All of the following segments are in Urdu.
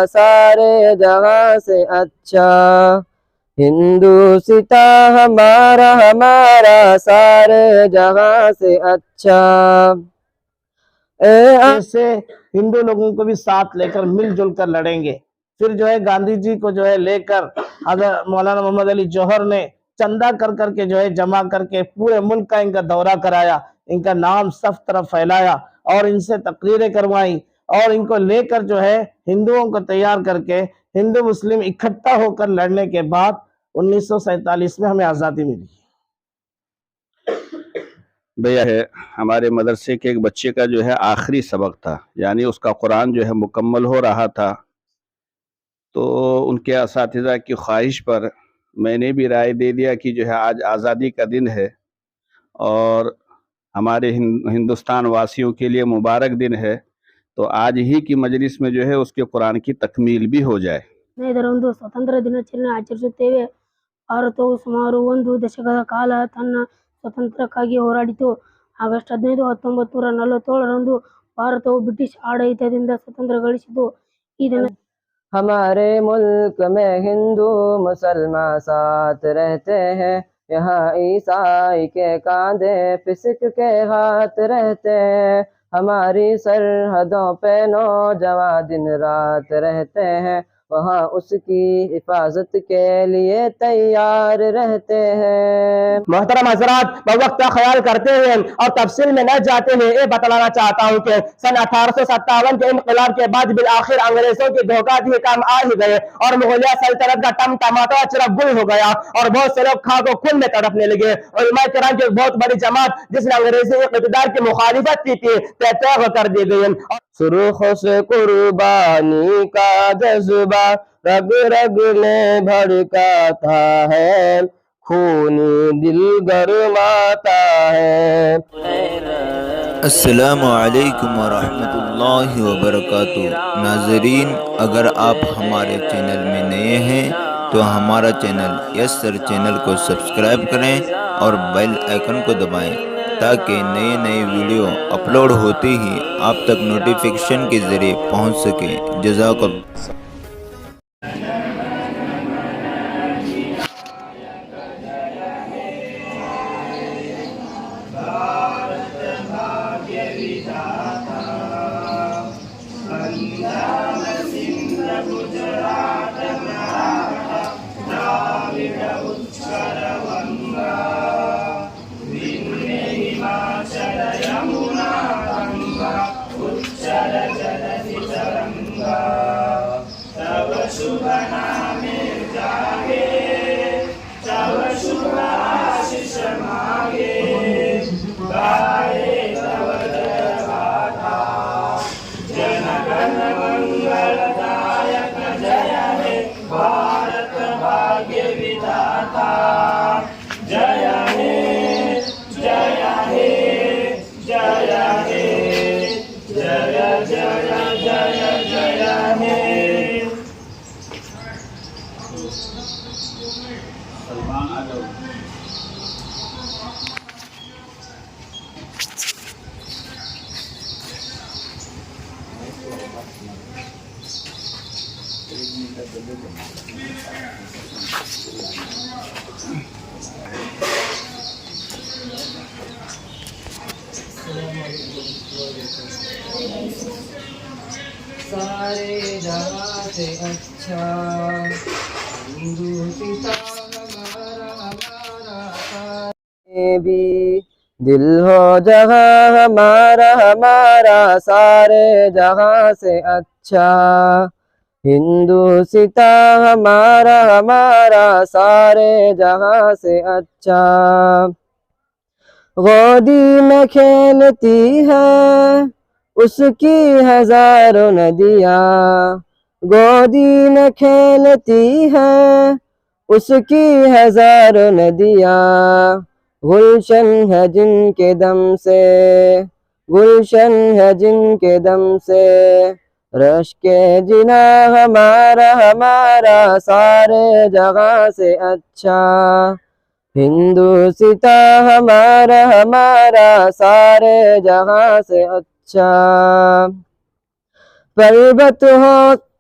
سارے جہاں سے اچھا، ہندوستاں ہمارا ہمارا سارے جہاں سے اچھا۔ ایسے ہندو لوگوں کو بھی ساتھ لے کر مل جل کر لڑیں گے۔ پھر جو ہے گاندھی جی کو جو ہے لے کر حضرت مولانا محمد علی جوہر نے چندہ کر کر کے جو ہے جمع کر کے پورے ملک کا ان کا دورہ کرایا، ان کا نام سب طرف پھیلایا اور ان سے تقریریں کروائیں، اور ان کو لے کر جو ہے ہندوؤں کو تیار کر کے ہندو مسلم اکٹھا ہو کر لڑنے کے بعد 1947 میں ہمیں آزادی ملی۔ بھیا ہے ہمارے مدرسے کے ایک بچے کا جو ہے آخری سبق تھا، یعنی اس کا قرآن جو ہے مکمل ہو رہا تھا، تو ان کے اساتذہ کی خواہش پر میں نے بھی رائے دے دیا کہ جو ہے آج آزادی کا دن ہے اور ہمارے ہندوستان واسیوں کے لیے مبارک دن ہے، تو آج ہی کی مجلس میں جو ہے اس کے قرآن کی تکمیل بھی ہو جائے۔ ಇದರೊಂದು ಸ್ವತಂತ್ರ ದಿನಾಚರಣೆ ಆಚರಿಸುತ್ತೇವೆ. ಭಾರತವು ಸುಮಾರು 1 ದಶಕದ ಕಾಲ ತನ್ನ ಸ್ವಾತಂತ್ರ್ಯಕ್ಕಾಗಿ ಹೋರಾಡಿತು. ಆಗಸ್ಟ್ 15, 1947ರಂದು ಭಾರತವು ಬ್ರಿಟಿಷ್ ಆಡಳಿತದಿಂದ ಸ್ವಾತಂತ್ರ್ಯ ಗಳಿಸಿತು. ಈ ದಿನ ہمارے ملک میں ہندو مسلمان ساتھ رہتے ہیں، یہاں عیسائی کے کاندھے پسک کے ہاتھ رہتے ہیں، ہماری سرحدوں پہ نوجوان دن رات رہتے ہیں، وہاں اس کی حفاظت کے لیے تیار رہتے ہیں۔ محترم حضرات، وقت کا خیال کرتے ہوئے اور تفصیل میں نہ جاتے ہوئے یہ بتلانا چاہتا ہوں کہ سن 1857 کے انقلاب کے بعد بالآخر انگریزوں کے دھوکہ دیے کام آ ہی گئے اور مغلیہ سلطنت کا ٹمٹماتا چرا گل ہو گیا اور بہت سے لوگ خاک و خون میں تڑپنے لگے۔ علماء کرام کی ایک بہت بڑی جماعت جس نے انگریزی اقتدار کی مخالفت کی تھی تیغ کر دی گئی۔ سرخ سے قربانی کا جذبہ رگ رگ میں بھڑکاتا ہے، خونی دل گرماتا ہے۔ السلام علیکم ورحمۃ اللہ وبرکاتہ۔ ناظرین، اگر آپ ہمارے چینل میں نئے ہیں تو ہمارا چینل یس سر چینل کو سبسکرائب کریں اور بیل آئیکن کو دبائیں تاکہ نئے ویڈیو اپلوڈ ہوتے ہی آپ تک نوٹیفیکیشن کے ذریعے پہنچ سکیں۔ جزاک اللہ۔ سارے جہاں سے اچھا، ہندوستاں ہمارا ہمارا سارے بھی دل ہو جہاں ہمارا ہمارا سارے جہاں سے اچھا، ہندوستاں ہمارا ہمارا سارے جہاں سے اچھا۔ گودی میں کھیلتی ہے اس کی ہزاروں ندیاں، گودی میں کھیلتی ہے اس کی ہزاروں ندیاں، گلشن ہے جن کے دم سے، گلشن ہے جن کے دم سے، رش کے جنا ہمارا ہمارا سارے جگہ سے اچھا، ہندوستاں ہمارا ہمارا سارے جہاں سے اچھا۔ پربت ہو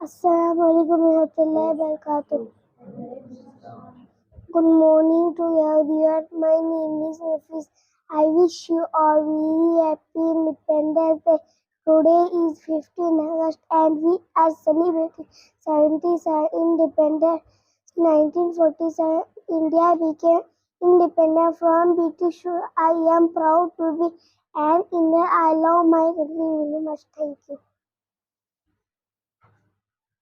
Assalamu alaikum warahmatullahi wabarakatuh. Good morning to everyone. My name is Hafiz. I wish you all very happy Independence Day. Today is 15 August and we are celebrating 77 independence. In 1947, India became independent from British rule. I am proud to be an Indian. I love my country very much. Thank you.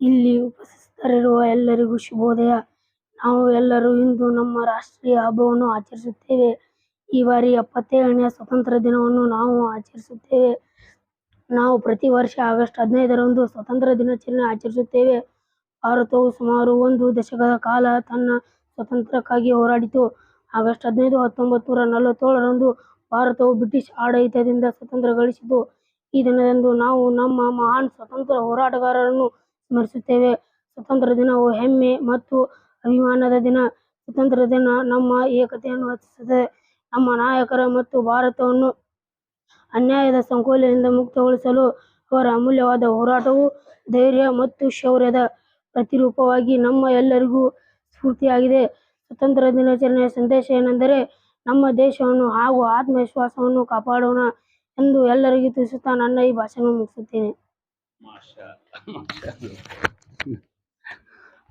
ಇಲ್ಲಿ ಉಪಸ್ಥಿತರಿರುವ ಎಲ್ಲರಿಗೂ ಶುಭೋದಯ. ನಾವು ಎಲ್ಲರೂ ಇಂದು ನಮ್ಮ ರಾಷ್ಟ್ರೀಯ ಹಬ್ಬವನ್ನು ಆಚರಿಸುತ್ತೇವೆ. ಈ ಬಾರಿ 77ನೇ ಸ್ವಾತಂತ್ರ್ಯ ದಿನವನ್ನು ನಾವು ಆಚರಿಸುತ್ತೇವೆ. ನಾವು ಪ್ರತಿ ವರ್ಷ ಆಗಸ್ಟ್ 15ರಂದು ಸ್ವಾತಂತ್ರ್ಯ ದಿನಾಚರಣೆ ಆಚರಿಸುತ್ತೇವೆ. ಭಾರತವು ಸುಮಾರು 1 ದಶಕದ ಕಾಲ ತನ್ನ ಸ್ವಾತಂತ್ರ್ಯಕ್ಕಾಗಿ ಹೋರಾಡಿತು. ಆಗಸ್ಟ್ 15, 1947ರಂದು ಭಾರತವು ಬ್ರಿಟಿಷ್ ಆಡಳಿತದಿಂದ ಸ್ವಾತಂತ್ರ್ಯ ಗಳಿಸಿತು. ಈ ದಿನದಂದು ನಾವು ನಮ್ಮ ಮಹಾನ್ ಸ್ವಾತಂತ್ರ್ಯ ಹೋರಾಟಗಾರರನ್ನು ಸ್ಮರಿಸುತ್ತೇವೆ. ಸ್ವಾತಂತ್ರ್ಯ ದಿನವು ಹೆಮ್ಮೆ ಮತ್ತು ಅಭಿಮಾನದ ದಿನ. ಸ್ವಾತಂತ್ರ್ಯ ದಿನ ನಮ್ಮ ಏಕತೆಯನ್ನು ಹೆಚ್ಚಿಸುತ್ತದೆ. ನಮ್ಮ ನಾಯಕರ ಮತ್ತು ಭಾರತವನ್ನು ಅನ್ಯಾಯದ ಸಂಕೋಲೆಯಿಂದ ಮುಕ್ತಗೊಳಿಸಲು ಅವರ ಅಮೂಲ್ಯವಾದ ಹೋರಾಟವು ಧೈರ್ಯ ಮತ್ತು ಶೌರ್ಯದ ಪ್ರತಿರೂಪವಾಗಿ ನಮ್ಮ ಎಲ್ಲರಿಗೂ ಸ್ಫೂರ್ತಿಯಾಗಿದೆ. ಸ್ವಾತಂತ್ರ್ಯ ದಿನಾಚರಣೆಯ ಸಂದೇಶ ಏನೆಂದರೆ, ನಮ್ಮ ದೇಶವನ್ನು ಹಾಗೂ ಆತ್ಮವಿಶ್ವಾಸವನ್ನು ಕಾಪಾಡೋಣ ಎಂದು ಎಲ್ಲರಿಗೂ ತಿಳಿಸುತ್ತಾ ನನ್ನ ಈ ಭಾಷಣ ಮುಗಿಸುತ್ತೇನೆ.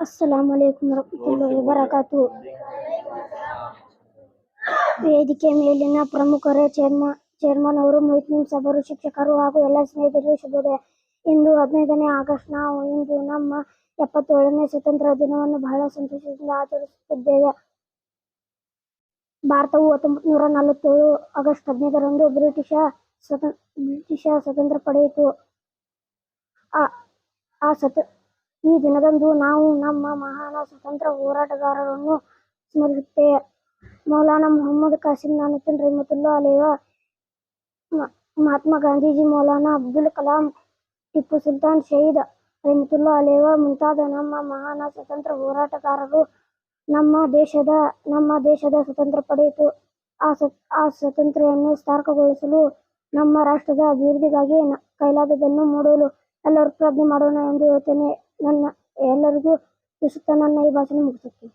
ಅಸ್ಸಲಾಮು ಅಲೈಕುಂ ವರಹಮತುಲ್ಲಾಹಿ ವಬರಕಾತು. ವೇದಿಕೆ ಮೇಲಿನ ಪ್ರಮುಖರೇ, ಚೇರ್ಮನ್ ಅವರು, ಮೊಹಿದ್ದೀನ್ ಸಾಬರು, ಶಿಕ್ಷಕರು ಹಾಗೂ ಎಲ್ಲ ಸ್ನೇಹಿತರಿಗೆ ಶುಭೋದಯ. ಇಂದು 15ನೇ ಆಗಸ್ಟ್. ನಾವು ಇಂದು ನಮ್ಮ 77ನೇ ಸ್ವಾತಂತ್ರ್ಯ ದಿನವನ್ನು ಬಹಳ ಸಂತೋಷದಿಂದ ಆಚರಿಸುತ್ತಿದ್ದೇವೆ. ಭಾರತವು 1947 ಆಗಸ್ಟ್ 15ರಂದು ಬ್ರಿಟಿಷ ಸ್ವಾತಂತ್ರ್ಯ ಪಡೆಯಿತು. ಈ ದಿನದಂದು ನಾವು ನಮ್ಮ ಮಹಾನ್ ಸ್ವಾತಂತ್ರ್ಯ ಹೋರಾಟಗಾರರನ್ನು ಸ್ಮರಿಸುತ್ತೇವೆ. ಮೌಲಾನಾ ಮೊಹಮ್ಮದ್ ಕಾಸಿಂ ನಾನೂತನ್ ರಹಮತುಲ್ಲಾ ಅಲೈಹ, ಮಹಾತ್ಮ ಗಾಂಧೀಜಿ, ಮೌಲಾನಾ ಅಬ್ದುಲ್ ಕಲಾಂ, ಟಿಪ್ಪು ಸುಲ್ತಾನ್ ಶಹೀದ್ ರಹಮತುಲ್ಲಾ ಅಲೈಹ ಮುಂತಾದ ನಮ್ಮ ಮಹಾನ್ ಸ್ವಾತಂತ್ರ್ಯ ಹೋರಾಟಗಾರರು ನಮ್ಮ ದೇಶದ ಸ್ವಾತಂತ್ರ್ಯ ಪಡೆಯಿತು. ಆ ಸ್ವಾತಂತ್ರ್ಯವನ್ನು ಸಾರ್ಥಕಗೊಳಿಸಲು ನಮ್ಮ ರಾಷ್ಟ್ರದ ಅಭಿವೃದ್ಧಿಗಾಗಿ ಕೈಲಾದದ್ದನ್ನು ಮಾಡಲು ಎಲ್ಲರೂ ಪ್ರಯತ್ನ ಮಾಡೋಣ ಎಂದು ಹೇಳ್ತೇನೆ. ಎಲ್ಲರಿಗೂ ತಿಳಿಸುತ್ತಾ ನನ್ನ ಈ ಭಾಷಣ ಮುಗಿಸುತ್ತೇನೆ.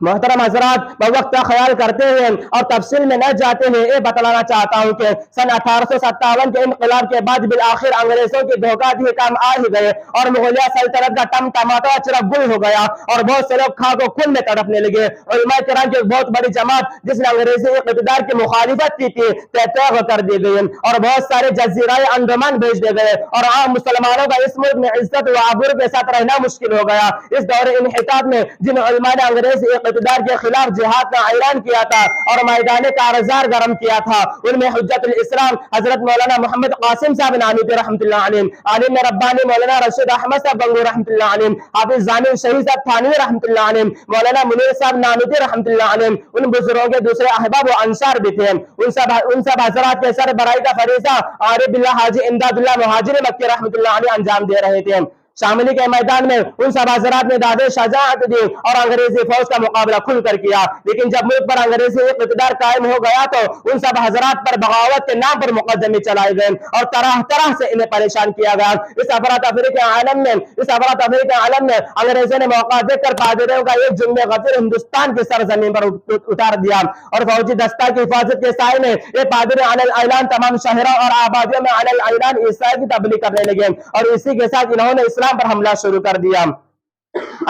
محترم حضرات، میں وقت کا خیال کرتے ہوئے اور تفصیل میں نہ جاتے ہوئے یہ بتلانا چاہتا ہوں کہ سن 1857 کے انقلاب کے بعد بالآخر انگریزوں کی دھوکہ دی کام آ ہی گئے اور مغلیہ سلطنت کا ٹمٹماتا چرب گل ہو گیا اور بہت سے لوگ خاک و خون میں تڑپنے لگے۔ علماء کرام کی ایک بہت بڑی جماعت جس نے انگریزی اقتدار کی مخالفت کی تھی تیغ کر دی گئی اور بہت سارے جزیرہ انڈمان بھیج دیے گئے اور عام مسلمانوں کا اس ملک میں عزت و عبور کے ساتھ رہنا مشکل ہو گیا۔ اس دور انحطاط میں جن علماء نے انگریزی اقتدار کے خلاف جہاد کا اعلان کیا تھا اور میدان کارزار گرم کیا تھا، ان میں حجت الاسلام حضرت مولانا محمد قاسم صاحب نانوتوی رحمۃ اللہ علیہ، عالم ربانی مولانا رشید احمد صاحب گنگو رحمۃ اللہ علیہ، حافظ ضامن شہید صاحب تھانوی رحمۃ اللہ علیہ، مولانا منیر صاحب نانوتوی رحمۃ اللہ علیہ، ان بزرگوں کے دوسرے احباب و انصار بھی تھے۔ ان سب حضرات کے سر برائی کا فریضہ عارف باللہ حاجی امداد اللہ مہاجر مکی رحمۃ اللہ علیہ انجام دے رہے تھے۔ شاملی کے میدان میں ان سب حضرات نے داد شجاعت دی اور انگریزی فوج کا مقابلہ کھل کر کیا، لیکن جب ملک پر انگریزی اقتدار قائم ہو گیا تو ان سب حضرات پر بغاوت کے نام پر مقدمے چلائے گئے اور طرح طرح سے انہیں پریشان کیا گیا۔ اس افراتفری کے عالم میں انگریزوں نے موقع دیکھ کر پادریوں کا ایک جنب غفیر ہندوستان کی سرزمین پر اتار دیا اور فوجی دستہ کی حفاظت کے سائے میں یہ پادری علی الاعلان تمام شہروں اور آبادیوں میں علی الاعلان عیسائی کی تبلیغ کرنے لگے اور اسی کے ساتھ انہوں نے اسلام پر حملہ شروع کر دیا۔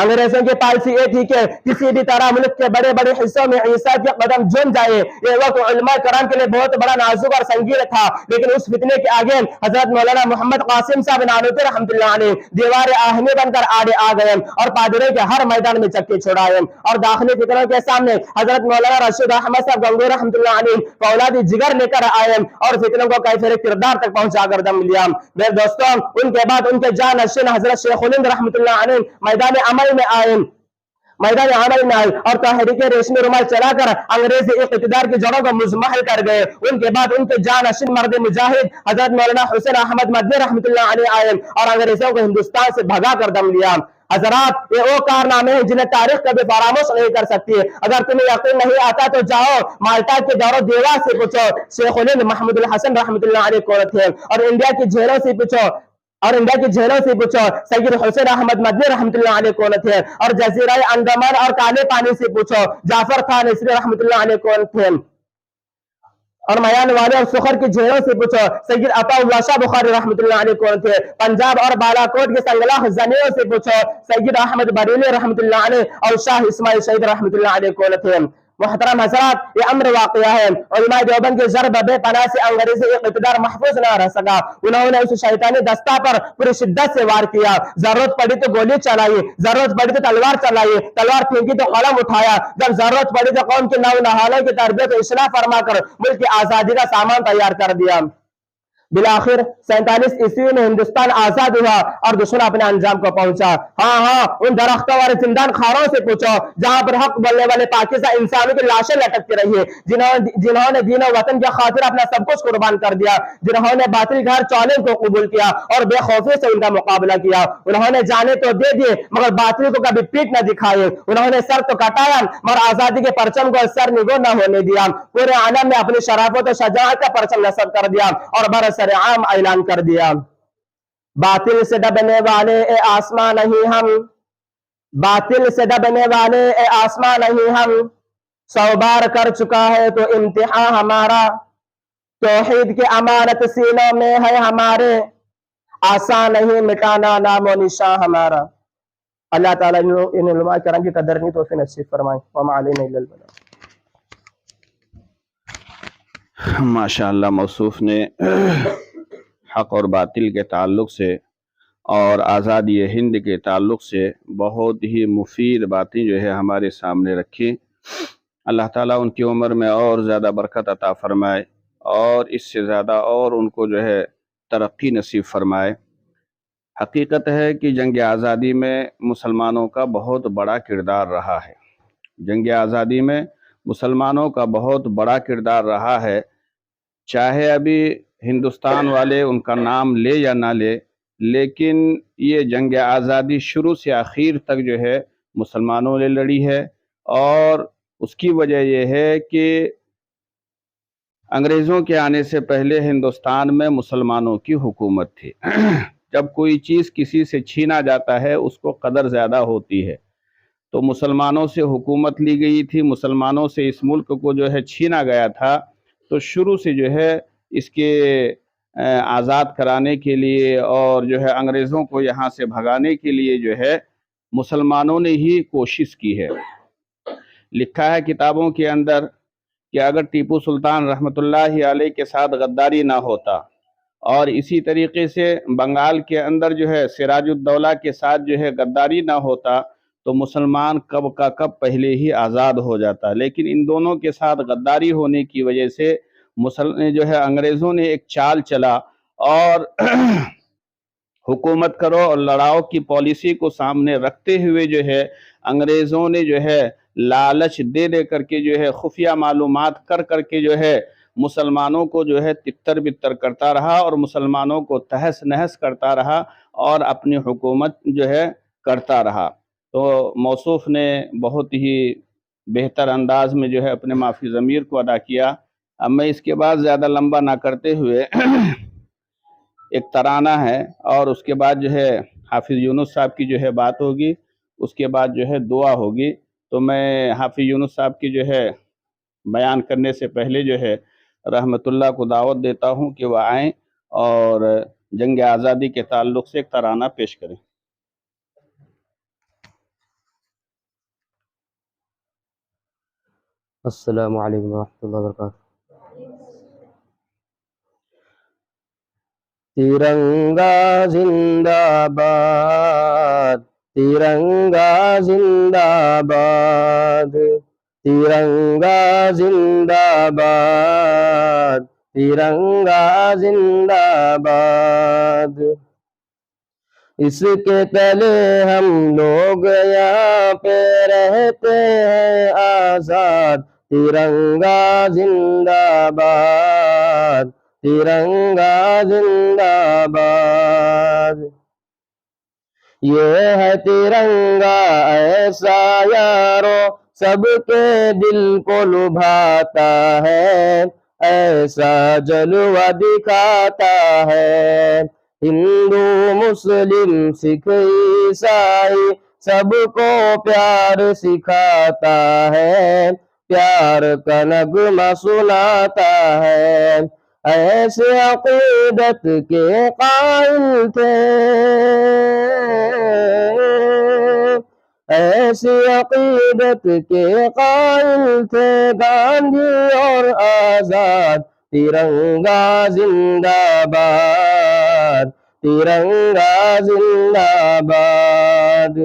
انگریزوں کی پالیسی یہ تھی کہ کسی بھی طرح ملک کے بڑے بڑے حصوں میں عیسیٰ کے قدم جم جائے۔ یہ وقت علماء کرام کے لیے بہت بڑا نازک اور سنگین تھا، لیکن اس فتنے کے آگے حضرت مولانا محمد قاسم صاحب نانوتوی رحمۃ اللہ علیہ دیوار آہنی بن کر آڑے آ گئے اور پادریوں کے ہر میدان میں چکے چھڑائے اور داخلی فتنوں کے سامنے حضرت مولانا رشید احمد صاحب گنگو رحمۃ اللہ علیہ فولادی جگر لے کر آئے اور فتنوں کو کیفر کردار تک پہنچا کر دم لیا۔ میرے دوستوں، ان کے بعد ان کے جانشین حضرت شیخ الہند رحمۃ اللہ علیہ میدان عمل میں آئے اور تحریک ریشمی رومال چلا کر انگریزی اقتدار کی جڑوں کو مزمحل کر گئے۔ ان کے بعد ان کے جانشین مرد مجاہد حضرت مولانا حسین احمد مدنی رحمۃ اللہ علیہ آئے اور انگریزوں کو ہندوستان سے بھگا کر دم لیا۔ حضرات، یہ وہ کارنامے ہیں جنہیں تاریخ کبھی فراموش نہیں کر سکتی۔ اگر تمہیں یقین نہیں آتا تو جاؤ مالٹا کے دور و دیوار سے پوچھو شیخ الہند محمود الحسن رحمۃ اللہ علیہ کون تھے، اور انڈیا کی جیلوں سے پوچھو سید حسین احمد مدنی رحمۃ اللہ علیہ کون تھے، اور جزیرہ انڈمان اور کالے پانی سے پوچھو جعفر خان نصری رحمۃ اللہ علیہ کون تھے، اور میان والے اور سخر کی جیلوں سے پوچھو سید عطا اللہ شاہ بخاری رحمۃ اللہ علیہ کون تھے، پنجاب اور بالا کوٹ کے سنگلاخ زنیوں سے پوچھو سید احمد بریلی رحمۃ اللہ علیہ اور شاہ اسماعیل شہید رحمۃ اللہ علیہ کون تھے۔ محترم حضرات، یہ امر واقعہ ہے۔ علماء دیوبند کے ضرب بے پناہ سے انگریزی اقتدار محفوظ نہ رہ سکا۔ انہوں نے اس شیطانی دستہ پر پوری شدت سے وار کیا، ضرورت پڑی تو گولی چلائی، ضرورت پڑی تو تلوار چلائی، تلوار پھینکی تو قلم اٹھایا، جب ضرورت پڑی تو قوم کے نو نہالوں کی تربیت و اصلاح فرما کر ملک کی آزادی کا سامان تیار کر دیا۔ بالآخر 47 عیسوی میں ہندوستان آزاد ہوا اور دشمن اپنے انجام کو پہنچا۔ ہاں ان درختوں والے زندان خانوں سے پوچھو جہاں پر حق بولنے والے پاکیزہ انسانوں کی لاشیں لٹکتی رہی ہے، جنہوں نے دین و وطن کی خاطر اپنا سب کچھ قربان کر دیا، جنہوں نے باطل کے ہر چیلنج کو قبول کیا اور بے خوفی سے ان کا مقابلہ کیا۔ انہوں نے جانے تو دے دیے مگر باطل کو کبھی پیٹ نہ دکھائے، انہوں نے سر تو کٹایا مگر آزادی کے پرچم کو سر نگو نہ ہونے دیا، پورے عالم میں اپنی شرافت و شجاعت کا پرچم نصب کر دیا اور برسر عام اعلان کر دیا۔ باطل سے دبنے والے اے آسمان نہیں ہم، باطل سے دبنے والے اے آسمان نہیں ہم، 100 بار کر چکا ہے تو امتحان ہمارا، توحید کی امانت سینوں میں ہے ہمارے، آسان نہیں مٹانا نام و نشان ہمارا۔ اللہ تعالیٰ ان علماء کرام کی قدر نہیں توفیق نصیب فرمائے۔ وما علینا الا البلاغ۔ ماشاءاللہ، موصوف نے حق اور باطل کے تعلق سے اور آزادی ہند کے تعلق سے بہت ہی مفید باتیں جو ہے ہمارے سامنے رکھی۔ اللہ تعالیٰ ان کی عمر میں اور زیادہ برکت عطا فرمائے اور اس سے زیادہ اور ان کو جو ہے ترقی نصیب فرمائے۔ حقیقت ہے کہ جنگ آزادی میں مسلمانوں کا بہت بڑا کردار رہا ہے، جنگ آزادی میں مسلمانوں کا بہت بڑا کردار رہا ہے، چاہے ابھی ہندوستان والے ان کا نام لے یا نہ لے، لیکن یہ جنگ آزادی شروع سے آخر تک جو ہے مسلمانوں نے لڑی ہے، اور اس کی وجہ یہ ہے کہ انگریزوں کے آنے سے پہلے ہندوستان میں مسلمانوں کی حکومت تھی۔ جب کوئی چیز کسی سے چھینا جاتا ہے اس کو قدر زیادہ ہوتی ہے، تو مسلمانوں سے حکومت لی گئی تھی، مسلمانوں سے اس ملک کو جو ہے چھینا گیا تھا، تو شروع سے جو ہے اس کے آزاد کرانے کے لیے اور جو ہے انگریزوں کو یہاں سے بھگانے کے لیے جو ہے مسلمانوں نے ہی کوشش کی ہے۔ لکھا ہے کتابوں کے اندر کہ اگر ٹیپو سلطان رحمۃ اللہ علیہ کے ساتھ غداری نہ ہوتا اور اسی طریقے سے بنگال کے اندر جو ہے سراج الدولہ کے ساتھ جو ہے غداری نہ ہوتا تو مسلمان کب کا کب پہلے ہی آزاد ہو جاتا، لیکن ان دونوں کے ساتھ غداری ہونے کی وجہ سے جو ہے انگریزوں نے ایک چال چلا اور حکومت کرو اور لڑاؤ کی پالیسی کو سامنے رکھتے ہوئے جو ہے انگریزوں نے جو ہے لالچ دے کر کے جو ہے خفیہ معلومات کر کے جو ہے مسلمانوں کو جو ہے تتر بتر کرتا رہا اور مسلمانوں کو تہس نہس کرتا رہا اور اپنی حکومت جو ہے کرتا رہا۔ تو موصوف نے بہت ہی بہتر انداز میں جو ہے اپنے معافی ضمیر کو ادا کیا۔ اب میں اس کے بعد زیادہ لمبا نہ کرتے ہوئے ایک ترانہ ہے اور اس کے بعد جو ہے حافظ یونس صاحب کی جو ہے بات ہوگی، اس کے بعد جو ہے دعا ہوگی۔ تو میں حافظ یونس صاحب کی جو ہے بیان کرنے سے پہلے جو ہے رحمت اللہ کو دعوت دیتا ہوں کہ وہ آئیں اور جنگ آزادی کے تعلق سے ایک ترانہ پیش کریں۔ السلام علیکم ورحمۃ اللہ وبرکاتہ۔ ترنگا زندہ باد، ترنگا زندہ باد، ترنگا زندہ باد، ترنگا زندہ باد۔ اس کے تلے ہم لوگ یہاں پہ رہتے ہیں آزاد، ترنگا زندہ باد، ترنگا زندہ باد۔ یہ ہے ترنگا ایسا یارو سب کے دل کو لبھاتا ہے، ایسا جلوہ دکھاتا ہے، ہندو مسلم سکھ عیسائی سب کو پیار سکھاتا ہے، پیار کا نغمہ سناتا ہے۔ ایسے عقیدت کے قائل تھے، ایسی عقیدت کے قائل تھے گاندھی اور آزاد، ترنگا زندہ باد، ترنگا زندہ باد۔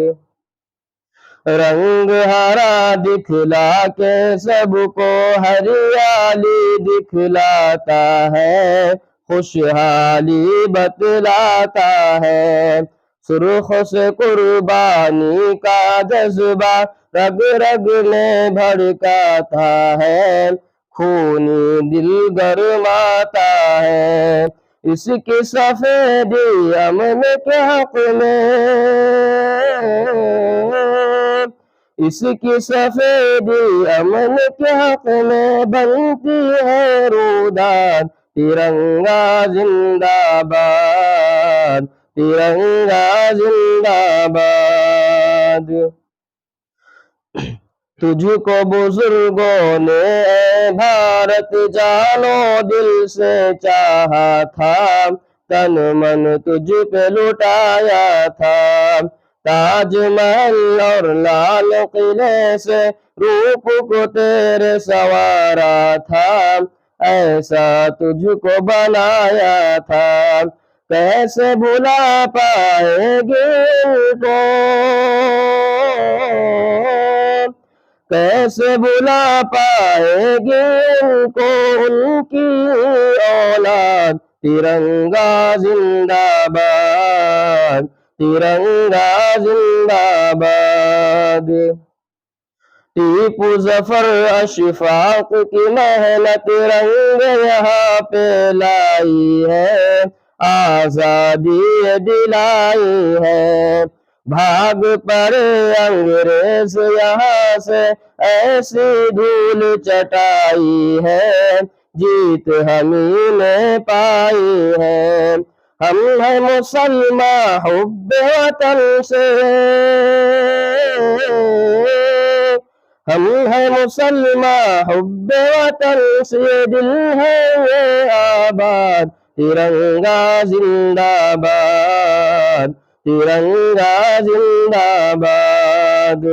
رنگ ہرا دکھلا کے سب کو ہریالی دکھلاتا ہے، خوشحالی بتلاتا ہے، سرخ سے قربانی کا جذبہ رگ رگ میں بھڑکاتا ہے، خونی دل گرماتا ہے، اس کی سفیدی امن کے حق میں، اس کی سفیدی امن کے حق میں بنتی ہے روداد، ترنگا زندہ باد، ترنگا زندہ باد۔ تجھ کو بزرگوں نے اے بھارت جانو دل سے چاہا تھا، تن من تجھ پہ لٹایا تھا، تاج محل اور لال قلعے سے روپ کو تیرے سنوارا تھا، ایسا تجھ کو بنایا تھا، کیسے بھلا پائے گے ان کو، کیسے بھلا پائے گے ان کو ان کی اولاد، ترنگا زندہ باد، ترنگا زندہ باد۔ ٹیپو ظفر اشفاق کی محنت رنگ یہاں پہ لائی ہے، آزادی دلائی ہے، بھاگ پڑے انگریز یہاں سے ایسی دھول چٹائی ہے، جیت ہمیں نے پائی ہے، ہم ہیں مسلمان حب وطن سے، ہم ہیں مسلمان حب وطن سے دل ہے یہ آباد ترنگا زندہ باد ترنگا زندہ باد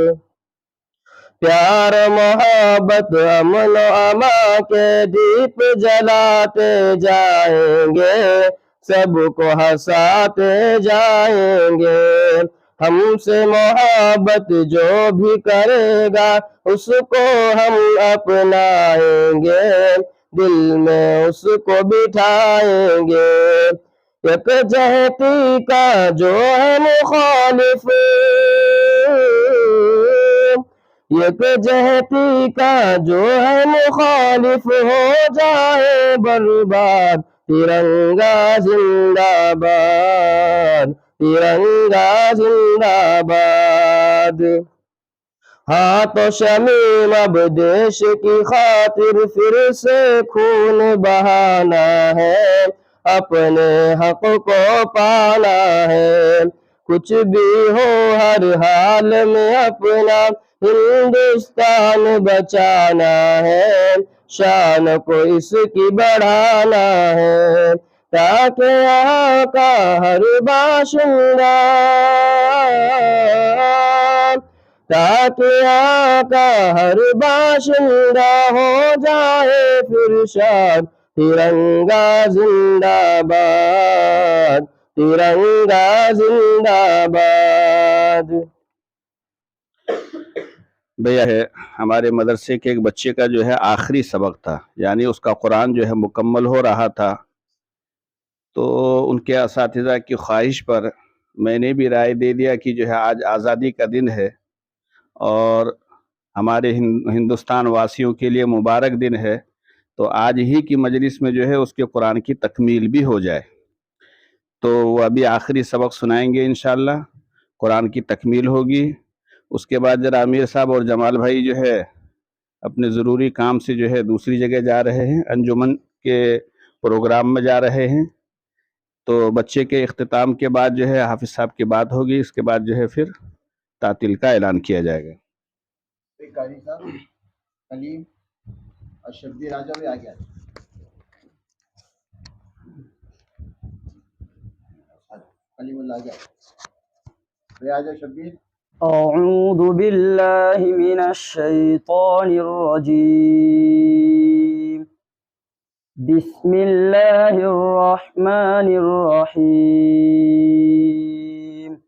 پیار محبت امن و امان کے دیپ جلاتے جائیں گے سب کو ہنساتے جائیں گے ہم سے محبت جو بھی کرے گا اس کو ہم اپنائیں گے دل میں اس کو بٹھائیں گے یکجہتی کا جو ہے مخالف یکجہتی کا جو ہے مخالف ہو جائے برباد ترنگا زندہ باد ترنگا زندہ باد ہاتھ و شمیم اب دیش کی خاطر پھر سے خون بہانا ہے اپنے حق کو پانا ہے کچھ بھی ہو ہر حال میں اپنا ہندوستان بچانا ہے شان کو اس کی بڑھانا ہے تاکہ یہاں کا ہر باشندہ تاکہ یہاں کا ہر باشندہ ہو جائے پھر شاد ترنگا زندہ باد ترنگا زندہ باد بھیا ہے ہمارے مدرسے کے ایک بچے کا جو ہے آخری سبق تھا یعنی اس کا قرآن جو ہے مکمل ہو رہا تھا تو ان کے اساتذہ کی خواہش پر میں نے بھی رائے دے دیا کہ جو ہے آج آزادی کا دن ہے اور ہمارے ہندوستان واسیوں کے لیے مبارک دن ہے تو آج ہی کی مجلس میں جو ہے اس کے قرآن کی تکمیل بھی ہو جائے تو وہ ابھی آخری سبق سنائیں گے انشاءاللہ قرآن کی تکمیل ہوگی اس کے بعد ذرا امیر صاحب اور جمال بھائی جو ہے اپنے ضروری کام سے جو ہے دوسری جگہ جا رہے ہیں انجمن کے پروگرام میں جا رہے ہیں تو بچے کے اختتام کے بعد جو ہے حافظ صاحب کی بات ہوگی اس کے بعد جو ہے پھر تعطیل کا اعلان کیا جائے گا قاری صاحب کلیم اور شبیر راجہ بھی آ گیا کلیم اللہ آ گیا آ شبیر أعوذ بالله من الشيطان الرجيم بسم الله الرحمن الرحيم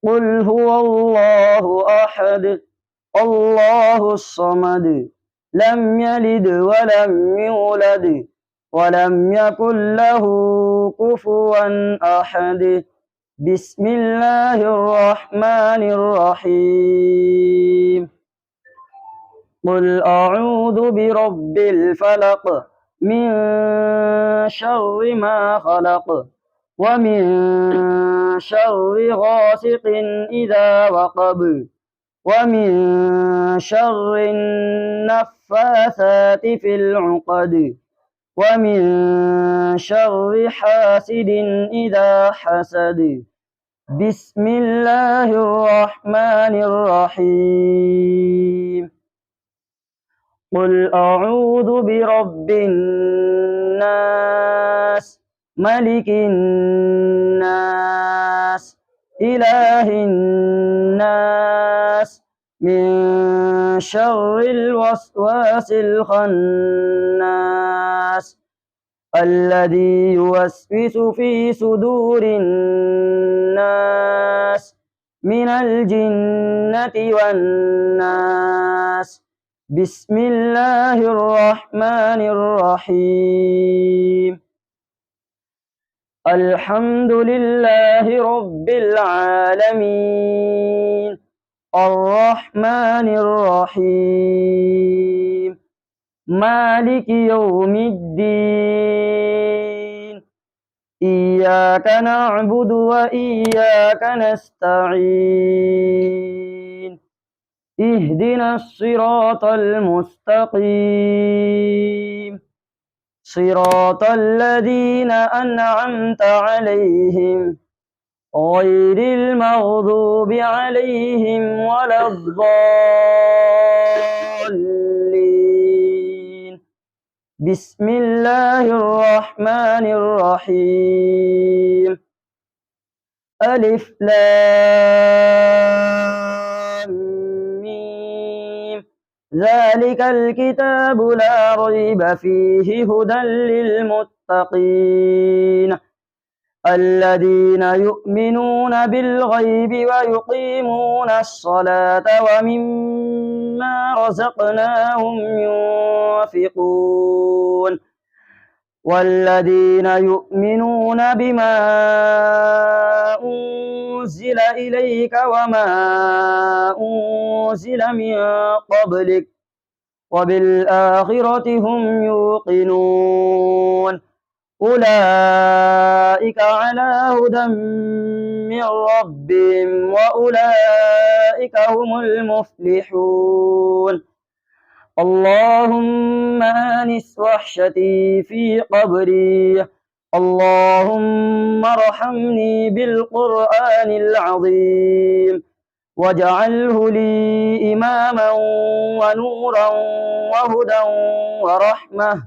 قل هو الله أحد الله الصمد لم يلد ولم يولد ولم يكن له كفوا أحد بسم الله الرحمن الرحيم قل أعوذ برب الفلق من شر ما خلق ومن شر غاسق إذا وقب ومن شر النفاثات في العقد ومن شر حاسد إذا حسد بسم الله الرحمن الرحيم قل أعوذ برب الناس ملك الناس إله الناس من شر الوسواس الخناس الذي يوسوس في صدور الناس من الجنة والناس بسم الله الرحمن الرحيم الحمد لله رب العالمين الرحمن الرحيم مالك يوم الدين إياك نعبد وإياك نستعين اهدنا الصراط المستقيم صراط الذين أنعمت عليهم غير المغضوب عليهم ولا الضالين. بسم الله الرحمن الرحيم. ألف لام ميم. ذلك الكتاب لا ريب فيه هدى للمتقين الذين يؤمنون بالغيب ويقيمون الصلاة ومما رزقناهم ينفقون والذين يؤمنون بما أنزل إليك وما أنزل من قبلك وبالآخرة هم يوقنون أولئك على هدى من ربهم وأولئك هم المفلحون. اللهم آنس وحشتي في قبري. اللهم ارحمني بالقرآن العظيم واجعله لي إماما ونورا وهدى ورحمة.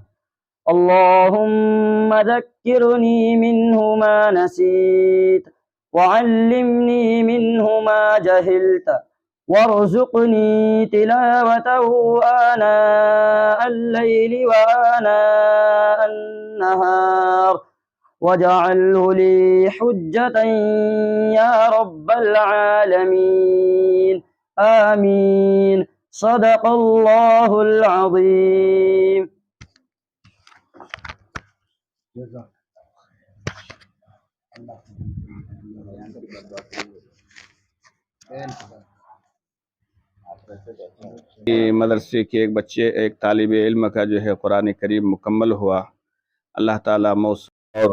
اللهم ذكرني منه ما نسيت وعلمني منه ما جهلت وارزقني تلاوته آناء الليل وآناء النهار واجعله لي حجة يا رب العالمين. آمين. صدق الله العظيم. مدرسے کے ایک طالب علم کا جو ہے قرآن کریم مکمل ہوا. اللہ تعالیٰ موصول اور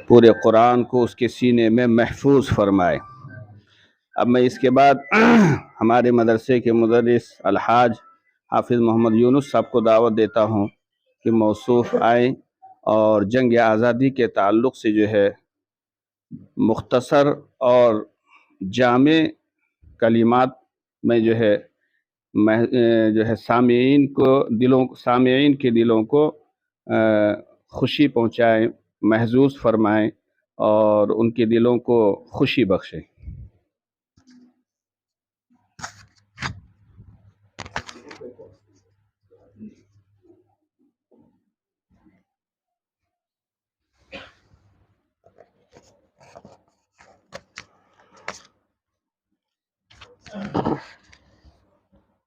پورے قرآن کو اس کے سینے میں محفوظ فرمائے. اب میں اس کے بعد ہمارے مدرسے کے مدرس الحاج حافظ محمد یونس صاحب کو دعوت دیتا ہوں کہ موصوف آئیں اور جنگ آزادی کے تعلق سے جو ہے مختصر اور جامع کلمات میں جو ہے سامعین کے دلوں کو خوشی پہنچائیں، محظوظ فرمائیں اور ان کے دلوں کو خوشی بخشیں.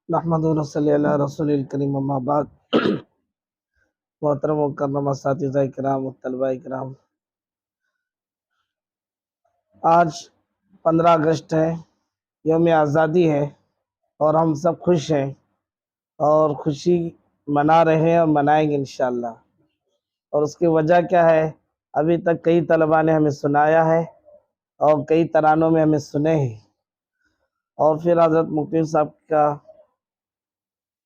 نحمد و صلی علی رسول الکریم. اما بعد. محترم و مکرم اساتذہ کرام و طلبہ کرام، آج 15 اگست ہے، یوم آزادی ہے اور ہم سب خوش ہیں اور خوشی منا رہے ہیں اور منائیں گے انشاءاللہ. اور اس کی وجہ کیا ہے؟ ابھی تک کئی طلباء نے ہمیں سنایا ہے اور کئی ترانوں میں ہمیں سنے ہیں، اور پھر حضرت مفتی صاحب کا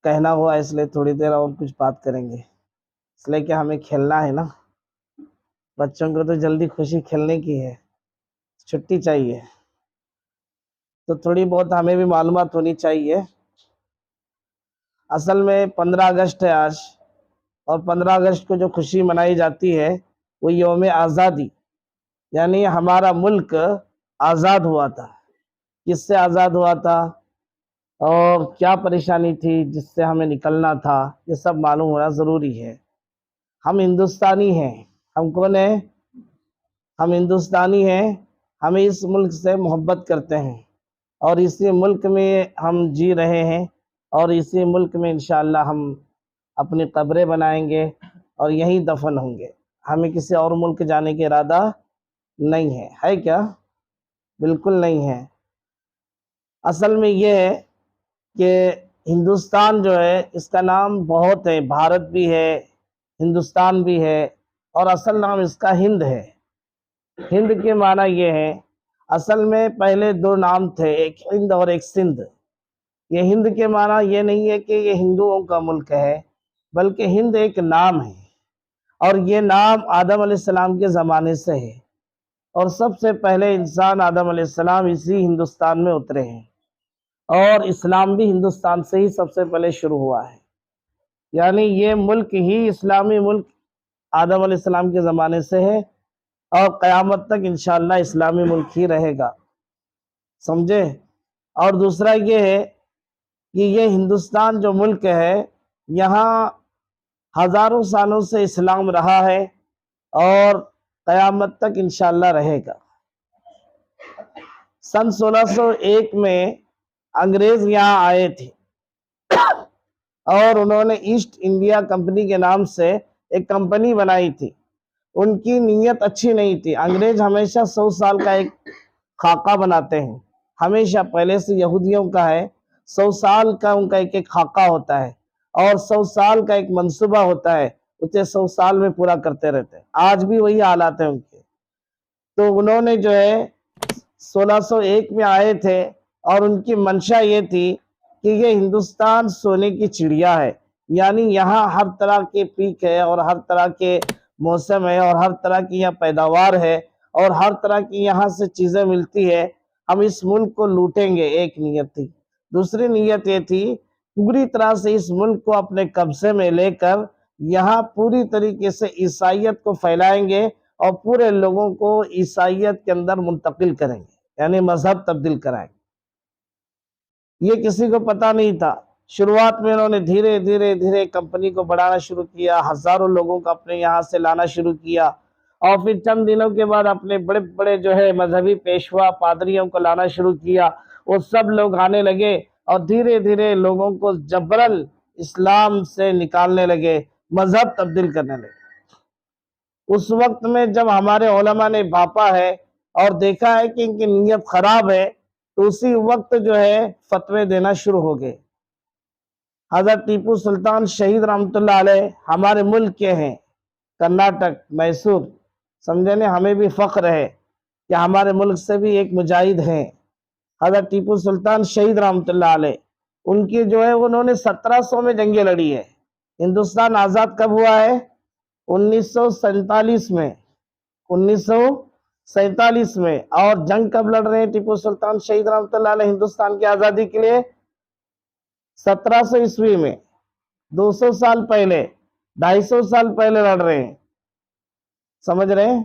کہنا ہوا اس لیے تھوڑی دیر اور کچھ بات کریں گے، اس لیے کہ ہمیں کھیلنا ہے نا. بچوں کو تو جلدی خوشی کھیلنے کی ہے، چھٹی چاہیے، تو تھوڑی بہت ہمیں بھی معلومات ہونی چاہیے. اصل میں 15 اگست ہے آج، اور 15 اگست کو جو خوشی منائی جاتی ہے وہ یوم آزادی، یعنی ہمارا ملک آزاد ہوا تھا. کس سے آزاد ہوا تھا اور کیا پریشانی تھی جس سے ہمیں نکلنا تھا، یہ سب معلوم ہونا ضروری ہے. ہم ہندوستانی ہیں. ہم کون ہیں؟ ہم ہندوستانی ہیں. ہمیں اس ملک سے محبت کرتے ہیں اور اسی ملک میں ہم جی رہے ہیں، اور اسی ملک میں انشاءاللہ ہم اپنی قبریں بنائیں گے اور یہیں دفن ہوں گے. ہمیں کسی اور ملک جانے کا ارادہ نہیں ہے. ہے کیا؟ بالکل نہیں ہے. اصل میں یہ ہے کہ ہندوستان جو ہے اس کا نام بہت ہے، بھارت بھی ہے، ہندوستان بھی ہے، اور اصل نام اس کا ہند ہے. ہند کے معنی یہ ہے، اصل میں پہلے 2 نام تھے، ایک ہند اور ایک سندھ. یہ ہند کے معنی یہ نہیں ہے کہ یہ ہندوؤں کا ملک ہے، بلکہ ہند ایک نام ہے، اور یہ نام آدم علیہ السلام کے زمانے سے ہے. اور سب سے پہلے انسان آدم علیہ السلام اسی ہندوستان میں اترے ہیں، اور اسلام بھی ہندوستان سے ہی سب سے پہلے شروع ہوا ہے، یعنی یہ ملک ہی اسلامی ملک آدم علیہ السلام کے زمانے سے ہے، اور قیامت تک انشاءاللہ اسلامی ملک ہی رہے گا، سمجھے؟ اور دوسرا یہ ہے کہ یہ ہندوستان جو ملک ہے یہاں ہزاروں سالوں سے اسلام رہا ہے اور قیامت تک انشاءاللہ رہے گا۔ سن 1601 میں انگریز یہاں آئے تھے اور انہوں نے ایسٹ انڈیا کمپنی کے نام سے ایک کمپنی بنائی تھی۔ ان کی نیت اچھی نہیں تھی۔ انگریز ہمیشہ 100 سال کا ایک خاکہ بناتے ہیں، ہمیشہ پہلے سے یہودیوں کا ہے، 100 سال کا ان کا ایک خاکہ ہوتا ہے اور 100 سال کا ایک منصوبہ ہوتا ہے، اسے 100 سال میں پورا کرتے رہتے ہیں۔ آج بھی وہی حالات ہیں ان کے۔ تو انہوں نے جو ہے 1601 میں آئے تھے اور ان کی منشا یہ تھی کہ یہ ہندوستان سونے کی چڑیا ہے، یعنی یہاں ہر طرح کے پیک ہے اور ہر طرح کے موسم ہے اور ہر طرح کی یہاں پیداوار ہے اور ہر طرح کی یہاں سے چیزیں ملتی ہے، ہم اس ملک کو لوٹیں گے، ایک نیت تھی۔ دوسری نیت یہ تھی پوری طرح سے اس ملک کو اپنے قبضے میں لے کر یہاں پوری طریقے سے عیسائیت کو پھیلائیں گے اور پورے لوگوں کو عیسائیت کے اندر منتقل کریں گے، یعنی مذہب تبدیل کرائیں گے۔ یہ کسی کو پتہ نہیں تھا۔ شروعات میں انہوں نے دھیرے دھیرے کمپنی کو بڑھانا شروع کیا، ہزاروں لوگوں کو اپنے یہاں سے لانا شروع کیا، اور پھر چند دنوں کے بعد اپنے بڑے بڑے جو ہے مذہبی پیشوا پادریوں کو لانا شروع کیا۔ وہ سب لوگ آنے لگے اور دھیرے دھیرے لوگوں کو جبرن اسلام سے نکالنے لگے، مذہب تبدیل کرنے لگے۔ اس وقت میں جب ہمارے علماء نے بھاپا ہے اور دیکھا ہے کہ ان کی نیت خراب ہے، تو اسی وقت جو ہے فتوے دینا شروع ہو گئے۔ حضرت ٹیپو سلطان شہید رحمۃ اللہ علیہ ہمارے ملک کے ہیں، کرناٹک، میسور، سمجھے نا؟ ہمیں بھی فخر ہے کہ ہمارے ملک سے بھی ایک مجاہد ہیں، حضرت ٹیپو سلطان شہید رحمۃ اللہ علیہ۔ ان کی جو ہے انہوں نے 1700 میں جنگیں لڑی ہے۔ ہندوستان آزاد کب ہوا ہے؟ 1947 میں، 1947 میں۔ اور جنگ کب لڑ رہے ہیں ٹیپو سلطان شہید رحمۃ اللہ علیہ ہندوستان کی آزادی کے لیے؟ 1700 عیسوی میں، 200 سال پہلے، 250 سال پہلے لڑ رہے ہیں، سمجھ رہے ہیں؟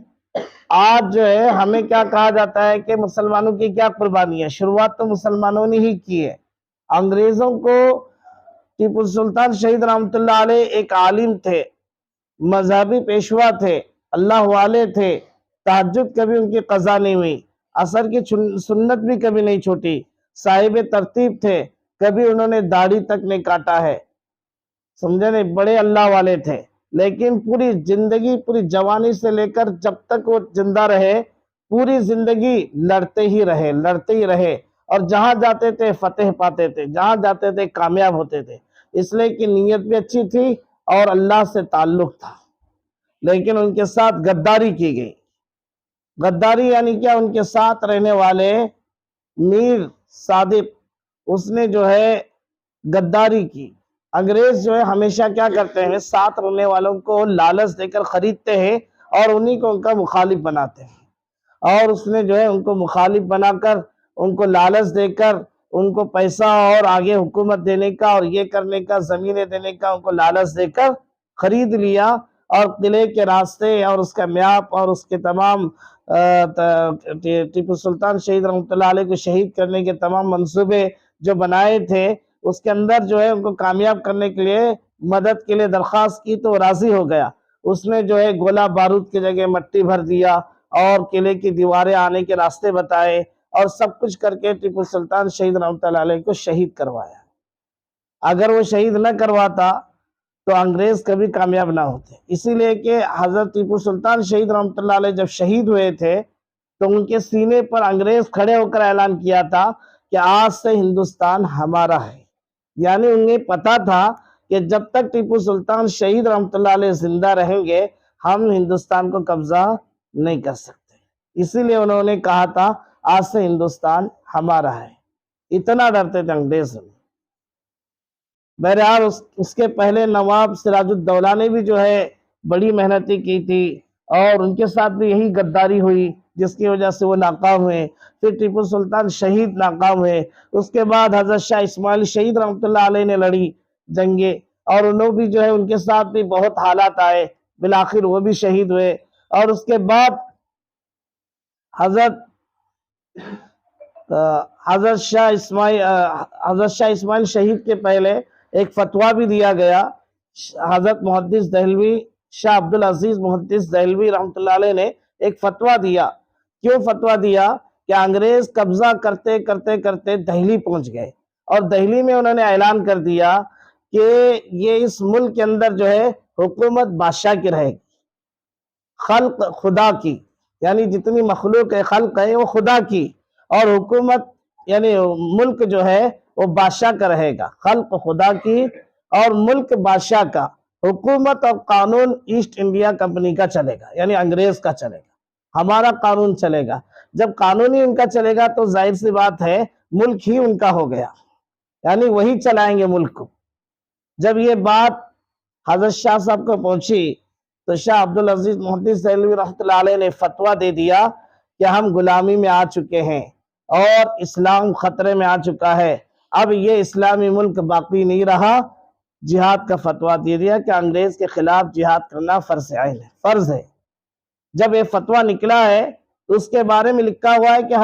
آج جو ہے ہمیں کیا کہا جاتا ہے کہ مسلمانوں کی کیا قربانی ہے؟ شروعات تو مسلمانوں نے ہی کی ہے۔ انگریزوں کو ٹیپو سلطان شہید رحمۃ اللہ علیہ ایک عالم تھے، مذہبی پیشوا تھے، اللہ والے تھے، تہجد کبھی ان کی قضا نہیں ہوئی، عصر کی سنت بھی کبھی نہیں چھوٹی، صاحب ترتیب تھے، کبھی انہوں نے داڑھی تک نہیں کاٹا ہے، سمجھے نہیں؟ بڑے اللہ والے تھے، لیکن پوری زندگی، پوری جوانی سے لے کر جب تک وہ زندہ رہے، پوری زندگی لڑتے ہی رہے، اور جہاں جاتے تھے فتح پاتے تھے، جہاں جاتے تھے کامیاب ہوتے تھے، اس لیے کہ نیت بھی اچھی تھی اور اللہ سے تعلق تھا۔ لیکن ان کے ساتھ غداری کی گئی۔ غداری یعنی کیا؟ ان کے ساتھ رہنے والے میر صادق، اس نے جو ہے غداری کی۔ انگریز جو ہے ہمیشہ کیا کرتے ہیں؟ ساتھ رہنے والوں کو لالچ دے کر خریدتے ہیں اور انہی کو ان کا مخالف بناتے ہیں، اور اس نے جو ہے ان کو مخالف بنا کر، ان کو لالچ دے کر، ان کو پیسہ اور آگے حکومت دینے کا اور یہ کرنے کا، زمینیں دینے کا، ان کو لالچ دے کر خرید لیا، اور قلعے کے راستے اور اس کا میاپ اور اس کے تمام ٹیپو سلطان شہید رحمۃ اللہ علیہ کو شہید کرنے کے تمام منصوبے جو بنائے تھے، اس کے اندر جو ہے ان کو کامیاب کرنے کے لیے مدد کے لیے درخواست کی تو وہ راضی ہو گیا۔ اس نے جو ہے گولہ بارود کی جگہ مٹی بھر دیا اور قلعے کی دیواریں آنے کے راستے بتائے اور سب کچھ کر کے ٹیپو سلطان شہید رحمۃ اللہ علیہ کو شہید کروایا۔ اگر وہ شہید نہ کرواتا تو انگریز کبھی کامیاب نہ ہوتے، اسی لیے کہ حضرت ٹیپو سلطان شہید رحمۃ اللہ علیہ جب شہید ہوئے تھے تو ان کے سینے پر انگریز کھڑے ہو کر اعلان کیا تھا کہ آج سے ہندوستان ہمارا ہے، یعنی انہیں پتا تھا کہ جب تک ٹیپو سلطان شہید رحمۃ اللہ علیہ زندہ رہیں گے ہم ہندوستان کو قبضہ نہیں کر سکتے، اسی لیے انہوں نے کہا تھا آج سے ہندوستان ہمارا ہے۔ اتنا ڈرتے تھے انگریز میں۔ بہرحال اس کے پہلے نواب سراج الدولہ نے بھی جو ہے بڑی محنتیں کی تھی، اور ان کے ساتھ بھی یہی غداری ہوئی جس کی وجہ سے وہ ناکام ہوئے. پھر ٹیپو سلطان شہید ناکام ہوئے. اس کے بعد حضرت شاہ اسماعیل شہید رحمۃ اللہ علیہ نے لڑی جنگیں، اور انہوں بھی جو ہے ان کے ساتھ بھی بہت حالات آئے، بالآخر وہ بھی شہید ہوئے. اور اس کے بعد حضرت شاہ اسماعیل شہید کے پہلے ایک فتویٰ بھی دیا گیا. حضرت محدث دہلوی شاہ عبدالعزیز محدث دہلوی رحمۃ اللہ علیہ نے ایک فتویٰ دیا. کیوں فتویٰ دیا؟ کہ انگریز قبضہ کرتے کرتے کرتے دہلی پہنچ گئے، اور دہلی میں انہوں نے اعلان کر دیا کہ یہ اس ملک کے اندر جو ہے حکومت بادشاہ کی رہے گی، خلق خدا کی، یعنی جتنی مخلوق خلق ہے وہ خدا کی، اور حکومت یعنی ملک جو ہے وہ بادشاہ کا رہے گا، خلق خدا کی اور ملک بادشاہ کا. حکومت اور قانون ایسٹ انڈیا کمپنی کا چلے گا، یعنی انگریز کا چلے گا، ہمارا قانون چلے گا. جب قانون ہی ان کا چلے گا تو ظاہر سی بات ہے ملک ہی ان کا ہو گیا، یعنی وہی چلائیں گے ملک کو. جب یہ بات حضرت شاہ صاحب کو پہنچی تو شاہ عبدالعزیز محدث دہلوی رحمۃ اللہ علیہ نے فتویٰ دے دیا کہ ہم غلامی میں آ چکے ہیں اور اسلام خطرے میں آ چکا ہے، اب یہ اسلامی ملک باقی نہیں رہا. جہاد کا فتویٰ دے دیا کہ انگریز کے خلاف جہاد کرنا فرض عین ہے، فرض ہے. جب یہ فتویٰ نکلا ہے تو اس کے بارے میں لکھا ہوا ہے کہ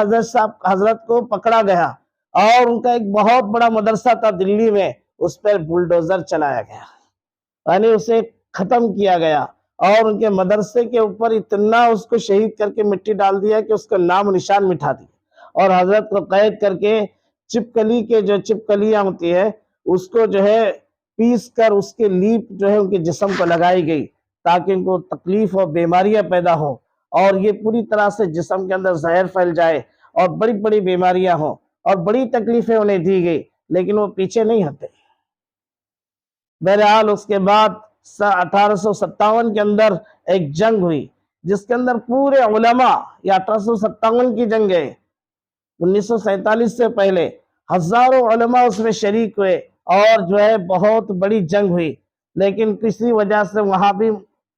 حضرت کو پکڑا گیا، اور ان کا ایک بہت بڑا مدرسہ تھا دلی میں، اس پر بلڈوزر چلایا گیا، یعنی اسے ختم کیا گیا، اور ان کے مدرسے کے اوپر اتنا اس کو شہید کر کے مٹی ڈال دیا کہ اس کا نام و نشان مٹھا دیا، اور حضرت کو قید کر کے چپکلی کے جو چپکلیاں ہوتی ہے اس کو جو ہے پیس کر اس کے لیپ جو ہے ان کے جسم کو لگائی گئی تاکہ ان کو تکلیف اور بیماریاں پیدا ہوں، اور یہ پوری طرح سے جسم کے اندر زہر پھیل جائے اور بڑی بڑی بیماریاں ہوں اور بڑی تکلیفیں انہیں دی گئی، لیکن وہ پیچھے نہیں ہٹے. بہرحال اس کے بعد 1857 کے اندر ایک جنگ ہوئی جس کے اندر پورے علماء، یہ 1857 کی جنگ ہے، 1947 سے پہلے ہزاروں علماء اس میں شریک ہوئے، اور جو ہے بہت بڑی جنگ ہوئی، لیکن کسی وجہ سے وہاں بھی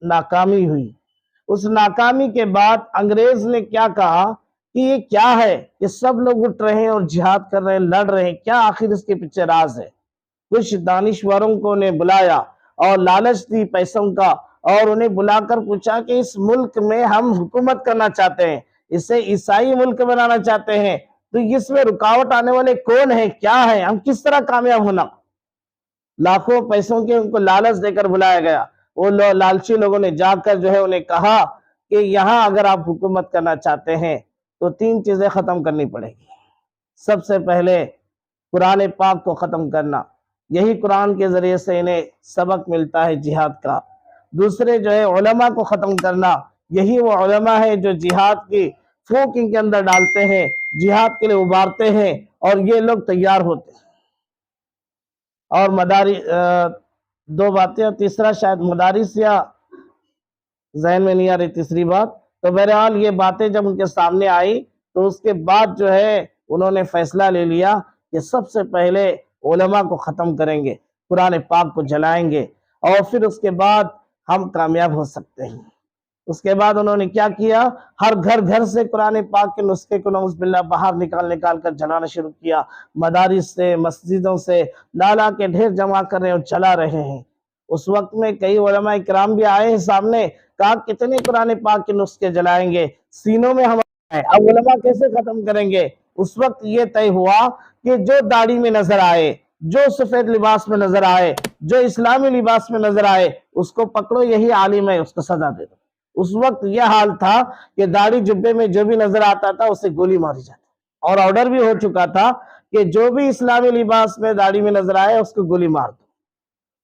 ناکامی ہوئی. اس ناکامی کے بعد انگریز نے کیا کہا کہ یہ کیا ہے کہ سب لوگ اٹھ رہے ہیں اور جہاد کر رہے ہیں، لڑ رہے ہیں، کیا آخر اس کے پیچھے راز ہے؟ کچھ دانشوروں کو نے بلایا اور لالچ دی پیسوں کا، اور انہیں بلا کر پوچھا کہ اس ملک میں ہم حکومت کرنا چاہتے ہیں، اسے عیسائی ملک بنانا چاہتے ہیں، تو اس میں رکاوٹ آنے والے کون ہیں، کیا ہے، ہم کس طرح کامیاب ہونا؟ لاکھوں پیسوں کے ان کو لالچ دے کر بلایا گیا. وہ لالچی لوگوں نے جا کر جو ہے انہیں کہا کہ یہاں اگر آپ حکومت کرنا چاہتے ہیں تو 3 چیزیں ختم کرنی پڑے گی. سب سے پہلے قرآن پاک کو ختم کرنا، یہی قرآن کے ذریعے سے انہیں سبق ملتا ہے جہاد کا. دوسرے جو ہے علماء کو ختم کرنا، یہی وہ علماء ہیں جو جہاد کی پھونک ان کے اندر ڈالتے ہیں، جہاد کے لیے ابھارتے ہیں، اور یہ لوگ تیار ہوتے ہیں. اور دو باتیں، اور تیسرا شاید مدارس یا ذہن میں نہیں آ رہی تیسری بات. تو بہرحال یہ باتیں جب ان کے سامنے آئی تو اس کے بعد جو ہے انہوں نے فیصلہ لے لیا کہ سب سے پہلے علماء کو ختم کریں گے، قرآن پاک کو جلائیں گے، اور پھر اس کے بعد ہم کامیاب ہو سکتے ہیں. اس کے بعد انہوں نے کیا کیا؟ ہر گھر سے قرآن پاک کے نسخے کو نعوذ باللہ باہر نکال کر جلانا شروع کیا. مدارس سے، مسجدوں سے لالا کے ڈھیر جمع کر رہے ہیں اور جلا رہے ہیں. اس وقت میں کئی علماء کرام بھی آئے ہیں سامنے، کہا کتنے قرآن پاک کے نسخے جلائیں گے، سینوں میں ہمارے ہیں، اب علماء کیسے ختم کریں گے؟ اس وقت یہ طے ہوا کہ جو داڑھی میں نظر آئے، جو سفید لباس میں نظر آئے، جو اسلامی لباس میں نظر آئے، اس کو پکڑو، یہی عالم ہے، اس کو سزا دے دو. اس وقت یہ حال تھا کہ داڑھی جبے میں جو بھی نظر آتا تھا اسے گولی ماری جاتی، اور آرڈر بھی ہو چکا تھا کہ جو بھی اسلامی لباس میں داڑھی میں نظر آئے اس کو گولی مار دو.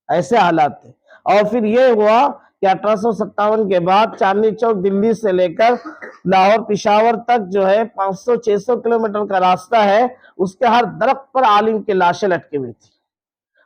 ایسے حالات تھے. اور پھر یہ ہوا کہ 1857 کے بعد چاندنی چوک دلی سے لے کر لاہور پشاور تک جو ہے 500-600 کلومیٹر کا راستہ ہے، اس کے ہر درخت پر عالم کی لاشیں لٹکی ہوئی تھی.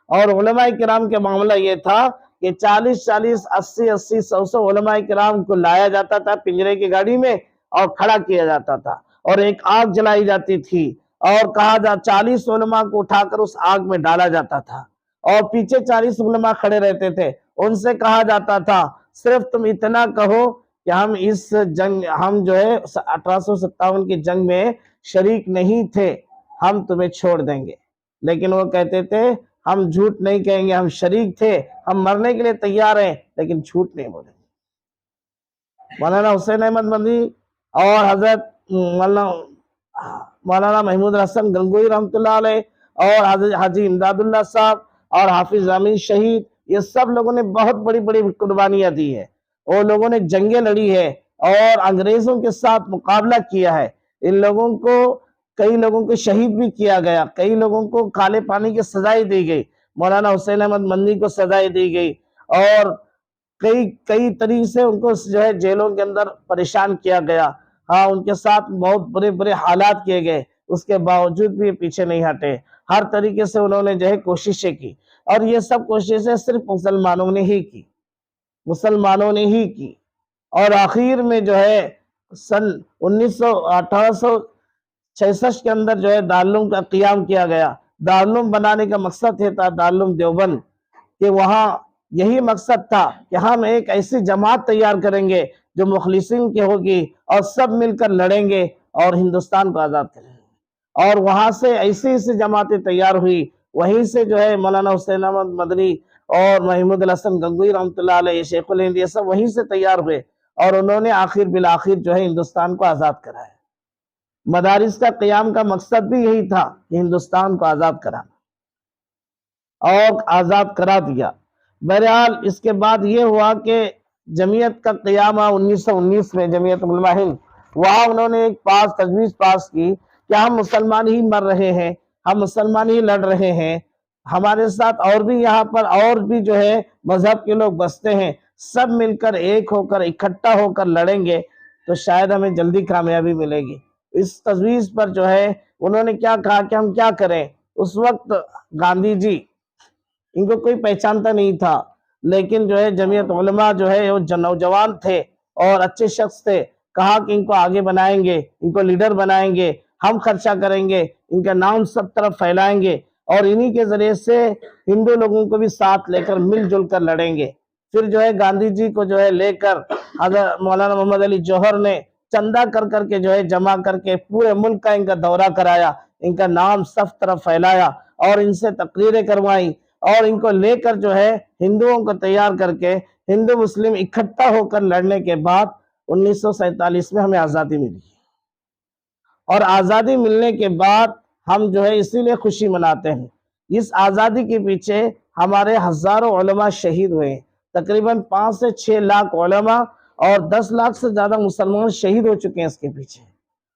اور علماء کرام کے معاملہ یہ تھا کہ 40-40 80-80 100 علماء کرام کو لایا جاتا تھا پنجرے کی گاڑی میں اور کھڑا کیا جاتا تھا، اور ایک آگ جلائی جاتی تھی، اور کہا 40 علماء کو اٹھا کر اس آگ میں ڈالا جاتا تھا، اور پیچھے 40 علماء کھڑے رہتے تھے. ان سے کہا جاتا تھا صرف تم اتنا کہو کہ ہم اس جنگ ہم جو ہے 1857 کی جنگ میں شریک نہیں تھے، ہم تمہیں چھوڑ دیں گے، لیکن وہ کہتے تھے ہم جھوٹ نہیں کہیں گے، ہم شریک تھے، ہم مرنے کے لیے تیار ہیں لیکن جھوٹ نہیں بولیں گے۔ مولانا حسین احمد مدنی اور حضرت مولانا محمود حسن گنگوئی رحمۃ اللہ علیہ اور حضرت حاجی امداد اللہ صاحب اور حافظ امین شہید، یہ سب لوگوں نے بہت بڑی بڑی قربانیاں دی ہے، وہ لوگوں نے جنگیں لڑی ہے اور انگریزوں کے ساتھ مقابلہ کیا ہے۔ ان لوگوں کو کئی لوگوں کو شہید بھی کیا گیا، کئی لوگوں کو کالے پانی کی سزائیں دی گئی، مولانا حسین احمد مدنی کو سزائیں دی گئی اور کئی طریقے سے ان کو جو ہے جیلوں کے اندر پریشان کیا گیا۔ ہاں، ان کے ساتھ بہت برے برے حالات کیے گئے، اس کے باوجود بھی پیچھے نہیں ہٹے، ہر طریقے سے انہوں نے جو ہے کوششیں کی، اور یہ سب کوششیں صرف مسلمانوں نے ہی کی، مسلمانوں نے ہی کی۔ اور آخر میں جو ہے سن 1866 کے اندر جو ہے دارالعلوم کا قیام کیا گیا۔ دارالعلوم بنانے کا مقصد یہ تھا، دارالعلوم دیوبند، کہ وہاں یہی مقصد تھا کہ ہم ایک ایسی جماعت تیار کریں گے جو مخلصین کی ہوگی اور سب مل کر لڑیں گے اور ہندوستان کو آزاد کریں گے۔ اور وہاں سے ایسی جماعتیں تیار ہوئی، وہیں سے جو ہے مولانا حسین احمد مدنی اور محمود الحسن گنگوئی رحمۃ اللہ علیہ، شیخ الہند، یہ سب وہیں سے تیار ہوئے اور انہوں نے آخر بالآخر جو ہے ہندوستان کو آزاد کرایا۔ مدارس کا قیام کا مقصد بھی یہی تھا کہ ہندوستان کو آزاد کرانا، اور آزاد کرا دیا۔ بہرحال اس کے بعد یہ ہوا کہ جمعیت کا قیام 1919 میں، جمعیت علماء ہند، وہاں انہوں نے ایک تجویز پاس کی کہ ہم مسلمان ہی مر رہے ہیں، ہم مسلمان ہی لڑ رہے ہیں، ہمارے ساتھ اور بھی یہاں پر اور بھی جو ہے مذہب کے لوگ بستے ہیں، سب مل کر ایک ہو کر اکٹھا ہو کر لڑیں گے تو شاید ہمیں جلدی کامیابی ملے گی۔ اس تجویز پر جو ہے انہوں نے کیا کہا کہ ہم کیا کریں۔ اس وقت گاندھی جی، ان کو کوئی پہچانتا نہیں تھا، لیکن جو ہے جمعیت علماء جو ہے وہ نوجوان تھے اور اچھے شخص تھے، کہا کہ ان کو آگے بنائیں گے، ان کو لیڈر بنائیں گے، ہم خرچہ کریں گے، ان کا نام سب طرف پھیلائیں گے اور انہی کے ذریعے سے ہندو لوگوں کو بھی ساتھ لے کر مل جل کر لڑیں گے۔ پھر جو ہے گاندھی جی کو جو ہے لے کر حضرت مولانا محمد علی جوہر نے چندہ کر کر کے جو ہے جمع کر کے پورے ملک کا ان کا دورہ کرایا، ان کا نام سب طرف پھیلایا اور ان سے تقریریں کروائیں اور ان کو لے کر جو ہے ہندوؤں کو تیار کر کے ہندو مسلم اکٹھا ہو کر لڑنے کے بعد 1947 میں ہمیں آزادی ملی۔ اور آزادی ملنے کے بعد ہم جو ہے اسی لیے خوشی مناتے ہیں۔ اس آزادی کے پیچھے ہمارے ہزاروں علماء شہید ہوئے، تقریباً 5 سے 6 لاکھ علماء اور 10 لاکھ سے زیادہ مسلمان شہید ہو چکے ہیں اس کے پیچھے۔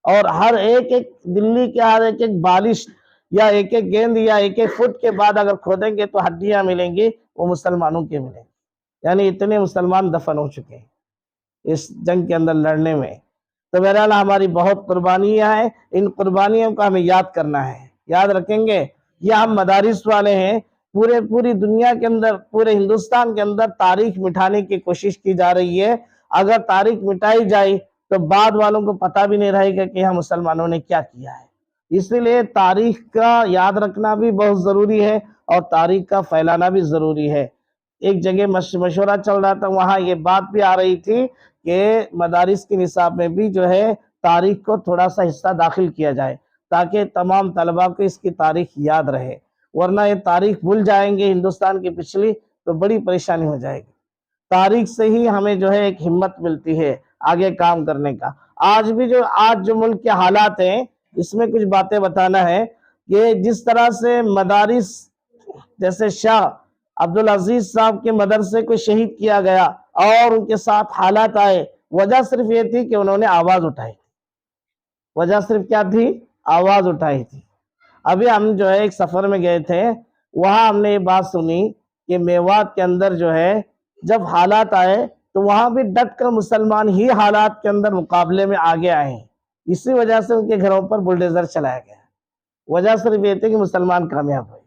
اور ہر ایک دلی کے ہر ایک بالش یا ایک گیند یا ایک فٹ کے بعد اگر کھودیں گے تو ہڈیاں ملیں گی، وہ مسلمانوں کے ملیں گے، یعنی اتنے مسلمان دفن ہو چکے ہیں اس جنگ کے اندر لڑنے میں۔ تو بہرحال ہماری بہت قربانیاں ہیں، ان قربانیوں کو ہمیں یاد کرنا ہے، یاد رکھیں گے۔ یہ ہم مدارس والے ہیں، پوری دنیا کے اندر، پورے ہندوستان کے اندر تاریخ مٹھانے کی کوشش کی جا رہی ہے۔ اگر تاریخ مٹائی جائے تو بعد والوں کو پتہ بھی نہیں رہے گا کہ ہم مسلمانوں نے کیا کیا ہے۔ اسی لیے تاریخ کا یاد رکھنا بھی بہت ضروری ہے اور تاریخ کا پھیلانا بھی ضروری ہے۔ ایک جگہ مشورہ چل رہا تھا، وہاں یہ بات بھی آ رہی تھی کہ مدارس کے نصاب میں بھی جو ہے تاریخ کو تھوڑا سا حصہ داخل کیا جائے تاکہ تمام طلباء کو اس کی تاریخ یاد رہے، ورنہ یہ تاریخ بھول جائیں گے ہندوستان کی پچھلی تو بڑی پریشانی ہو جائے گی۔ تاریخ سے ہی ہمیں جو ہے ایک ہمت ملتی ہے آگے کام کرنے کا۔ آج جو ملک کے حالات ہیں اس میں کچھ باتیں بتانا ہے کہ جس طرح سے مدارس، جیسے شاہ عبدالعزیز صاحب کے مدرسے کو شہید کیا گیا اور ان کے ساتھ حالات آئے، وجہ صرف یہ تھی کہ انہوں نے آواز اٹھائی تھی۔ وجہ صرف کیا تھی؟ آواز اٹھائی تھی۔ ابھی ہم جو ہے ایک سفر میں گئے تھے، وہاں ہم نے یہ بات سنی کہ میوات کے اندر جو ہے جب حالات آئے تو وہاں بھی ڈٹ کر مسلمان ہی حالات کے اندر مقابلے میں آگے آئے ہیں، اسی وجہ سے ان کے گھروں پر بلڈوزر چلایا گیا۔ وجہ صرف یہ تھی کہ مسلمان کامیاب ہوئے۔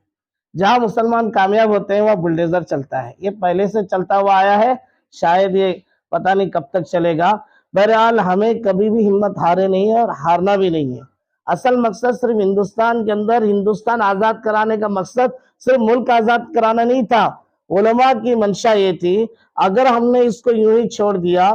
جہاں مسلمان کامیاب ہوتے ہیں وہاں بلڈوزر چلتا ہے، یہ پہلے سے چلتا ہوا آیا ہے، شاید یہ پتہ نہیں کب تک چلے گا۔ بہرحال ہمیں کبھی بھی ہمت ہارے نہیں ہے اور ہارنا بھی نہیں ہے۔ اصل مقصد صرف ہندوستان کے اندر ہندوستان آزاد کرانے کا مقصد صرف ملک آزاد کرانا نہیں تھا۔ علماء کی منشا یہ تھی، اگر ہم نے اس کو یوں ہی چھوڑ دیا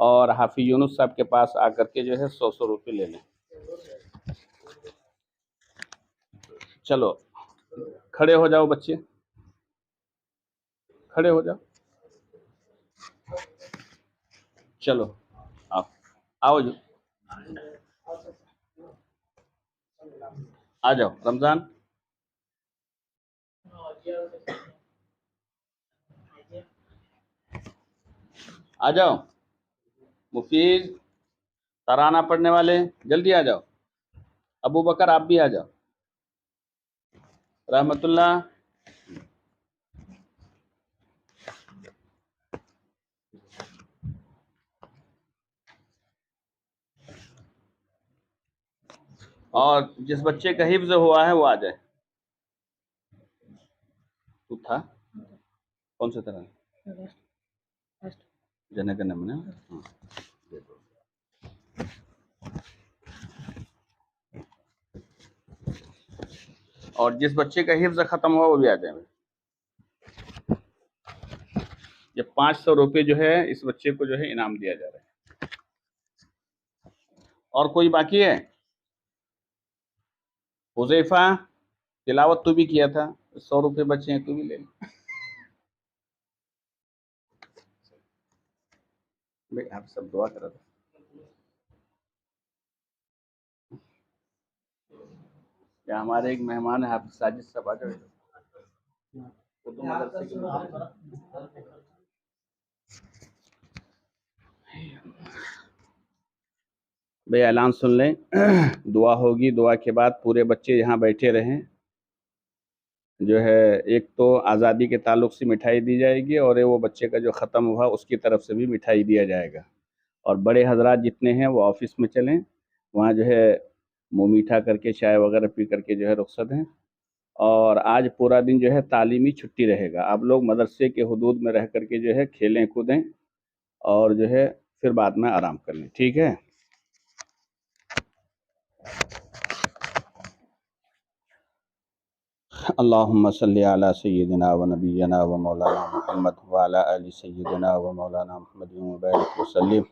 اور حافظ یونس صاحب کے پاس آ کر کے جو ہے 100 روپے لے لیں. چلو کھڑے ہو جاؤ بچے، کھڑے ہو جاؤ. چلو آپ آؤ جو آ جاؤ. رمضان آ جاؤ. مفید ترانہ پڑھنے والے جلدی آ جاؤ. ابو بکر آپ بھی آ جاؤ. رحمت اللہ اور جس بچے کا حفظ ہوا ہے وہ آ جائے. تو تھا کون سا طرح جن گن من. اور جس بچے کا حفظ ختم ہوا وہ بھی آ جائے. یہ 500 روپے جو ہے اس بچے کو جو ہے انعام دیا جا رہا ہے. اور کوئی باقی ہے؟ حذیفہ تلاوت تو بھی کیا تھا، 100 روپے بچے ہیں، تو بھی لے لیں. بھائی آپ سب دعا کرا تھا. کیا ہمارے ایک مہمان ہے حافظ ساجد صاحب آ جائے. اردو مدرسے کے بھائی اعلان سن لیں. دعا ہوگی، دعا کے بعد پورے بچے یہاں بیٹھے رہیں. جو ہے ایک تو آزادی کے تعلق سے مٹھائی دی جائے گی، اور وہ بچے کا جو ختم ہوا اس کی طرف سے بھی مٹھائی دیا جائے گا. اور بڑے حضرات جتنے ہیں وہ آفس میں چلیں، وہاں جو ہے منہ میٹھا کر کے چائے وغیرہ پی کر کے جو ہے رخصت ہیں. اور آج پورا دن جو ہے تعلیمی چھٹی رہے گا. آپ لوگ مدرسے کے حدود میں رہ کر کے جو ہے کھیلیں کودیں اور جو ہے پھر بعد میں آرام کر لیں. ٹھیک ہے؟ اللہم صلی علی سیدنا و نبینا و مولانا محمد وعلی آل سیدنا و مولانا محمد وبارک وسلم.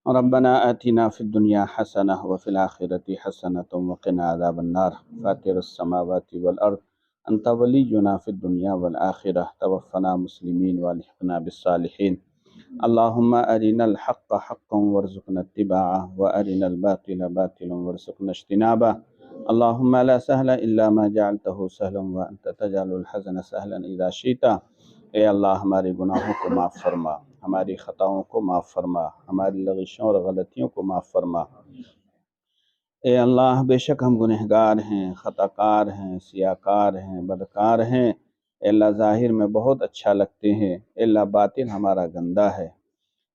ربنا آتنا فی الدنیا حسنہ وفی الآخرۃ حسنۃ وقنا عذاب النار. فاطر السماوات والارض انت ولینا فی الدنیا والآخرہ توفنا مسلمین والحقنا بالصالحین. اللہم ارنا الحق حقا وارزقنا اتباعہ وارنا الباطل باطلا وارزقنا اجتنابہ. اللہم لا سہل الا ما جعلتہ سہلا وانت تجعل الحزن سہلا اذا شئت. اے اللہ ہمارے گناہوں کو معاف فرما، ہماری خطاؤں کو معاف فرما، ہماری لغزشوں اور غلطیوں کو معاف فرما. اے اللہ بے شک ہم گنہگار ہیں، خطا کار ہیں، سیاکار ہیں، بدکار ہیں. اے اللہ ظاہر میں بہت اچھا لگتے ہیں، اے اللہ باطن ہمارا گندہ ہے.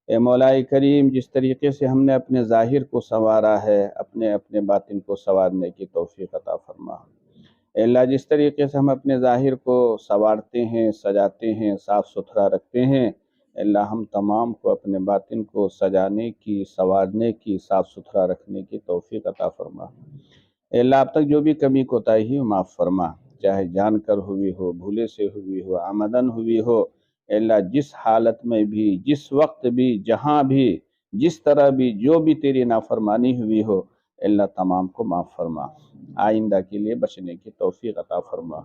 اے مولا کریم جس طریقے سے ہم نے اپنے ظاہر کو سنوارا ہے، اپنے باطن کو سنوارنے کی توفیق عطا فرما. اے اللہ جس طریقے سے ہم اپنے ظاہر کو سنوارتے ہیں، سجاتے ہیں، صاف ستھرا رکھتے ہیں، اے اللہ ہم تمام کو اپنے باطن کو سجانے کی، سنوارنے کی، صاف ستھرا رکھنے کی توفیق عطا فرما. اے اللہ اب تک جو بھی کمی کوتاہی معاف فرما، چاہے جان کر ہوئی ہو، بھولے سے ہوئی ہو، عمدن ہوئی ہو. اے اللہ جس حالت میں بھی، جس وقت بھی، جہاں بھی، جس طرح بھی، جو بھی تیری نافرمانی ہوئی ہو، اے اللہ تمام کو معاف فرما. آئندہ کے لیے بچنے کی توفیق عطا فرما.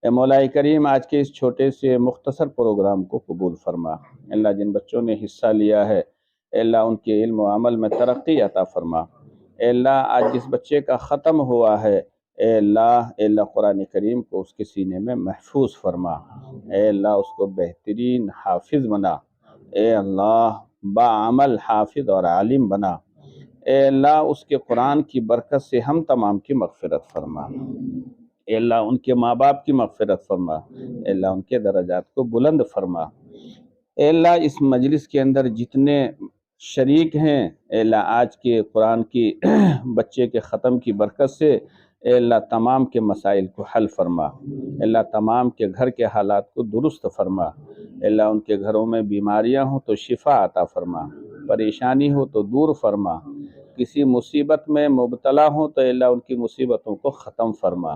اے مولا کریم آج کے اس چھوٹے سے مختصر پروگرام کو قبول فرما. اے اللہ جن بچوں نے حصہ لیا ہے، اے اللہ ان کے علم و عمل میں ترقی عطا فرما. اے اللہ آج جس بچے کا ختم ہوا ہے، اے اللہ قرآن کریم کو اس کے سینے میں محفوظ فرما. اے اللہ اس کو بہترین حافظ بنا. اے اللہ باعمل حافظ اور عالم بنا. اے اللہ اس کے قرآن کی برکت سے ہم تمام کی مغفرت فرما. اے اللہ ان کے ماں باپ کی مغفرت فرما. اے اللہ ان کے درجات کو بلند فرما. اے اللہ اس مجلس کے اندر جتنے شریک ہیں، اے اللہ آج کے قرآن کی بچے کے ختم کی برکت سے اے اللہ تمام کے مسائل کو حل فرما. اے اللہ تمام کے گھر کے حالات کو درست فرما. اے اللہ ان کے گھروں میں بیماریاں ہوں تو شفا عطا فرما، پریشانی ہو تو دور فرما، کسی مصیبت میں مبتلا ہوں تو اے اللہ ان کی مصیبتوں کو ختم فرما.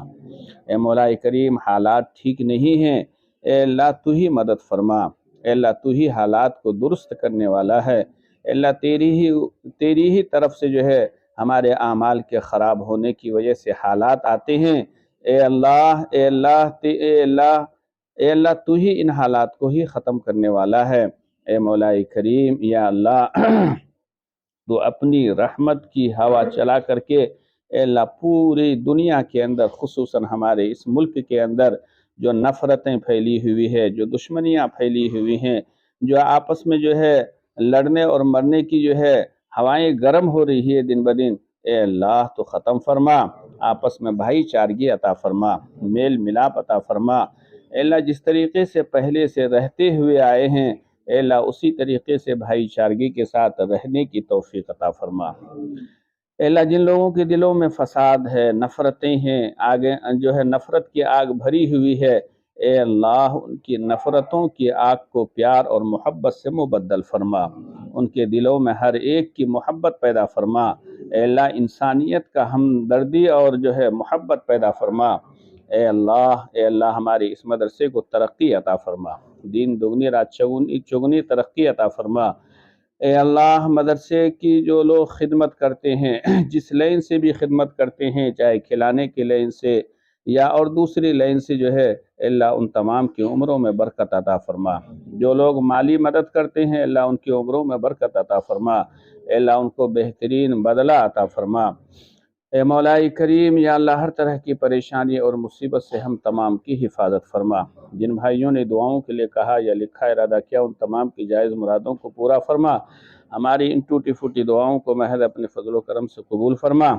اے مولا کریم حالات ٹھیک نہیں ہیں، اے اللہ تو ہی مدد فرما. اے اللہ تو ہی حالات کو درست کرنے والا ہے. اللہ تیری ہی طرف سے جو ہے ہمارے اعمال کے خراب ہونے کی وجہ سے حالات آتے ہیں۔ اے اللہ اے اللہ اے اللہ اے اللہ تو ہی ان حالات کو ہی ختم کرنے والا ہے۔ اے مولا کریم یا اللہ تو اپنی رحمت کی ہوا چلا کر کے اے اللہ پوری دنیا کے اندر خصوصاً ہمارے اس ملک کے اندر جو نفرتیں پھیلی ہوئی ہے، جو دشمنیاں پھیلی ہوئی ہیں، جو آپس میں جو ہے لڑنے اور مرنے کی جو ہے ہوائیں گرم ہو رہی ہے دن بدن، اے اللہ تو ختم فرما، آپس میں بھائی چارگی عطا فرما، میل ملاپ عطا فرما۔ اے اللہ جس طریقے سے پہلے سے رہتے ہوئے آئے ہیں اے اللہ اسی طریقے سے بھائی چارگی کے ساتھ رہنے کی توفیق عطا فرما۔ اے اللہ جن لوگوں کے دلوں میں فساد ہے، نفرتیں ہیں، آگے جو ہے نفرت کی آگ بھری ہوئی ہے، اے اللہ ان کی نفرتوں کی آگ کو پیار اور محبت سے مبدل فرما، ان کے دلوں میں ہر ایک کی محبت پیدا فرما۔ اے اللہ انسانیت کا ہمدردی اور جو ہے محبت پیدا فرما۔ اے اللہ ہمارے اس مدرسے کو ترقی عطا فرما، دین دگنی رات چگنی ترقی عطا فرما۔ اے اللہ مدرسے کی جو لوگ خدمت کرتے ہیں، جس لائن سے بھی خدمت کرتے ہیں، چاہے کھلانے کی لائن سے یا اور دوسری لائن سے جو ہے اللہ ان تمام کی عمروں میں برکت عطا فرما۔ جو لوگ مالی مدد کرتے ہیں اللہ ان کی عمروں میں برکت عطا فرما، اے اللہ ان کو بہترین بدلہ عطا فرما۔ اے مولا کریم یا اللہ ہر طرح کی پریشانی اور مصیبت سے ہم تمام کی حفاظت فرما۔ جن بھائیوں نے دعاؤں کے لیے کہا یا لکھا ارادہ کیا ان تمام کی جائز مرادوں کو پورا فرما، ہماری ان ٹوٹی پھوٹی دعاؤں کو محض اپنے فضل و کرم سے قبول فرما۔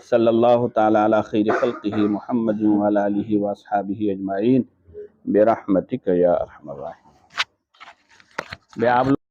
صلی اللہ تعالی علی خیر خلقہ محمد وعلی آلہ واصحابہ اجمعین برحمتک یا ارحم الراحمین۔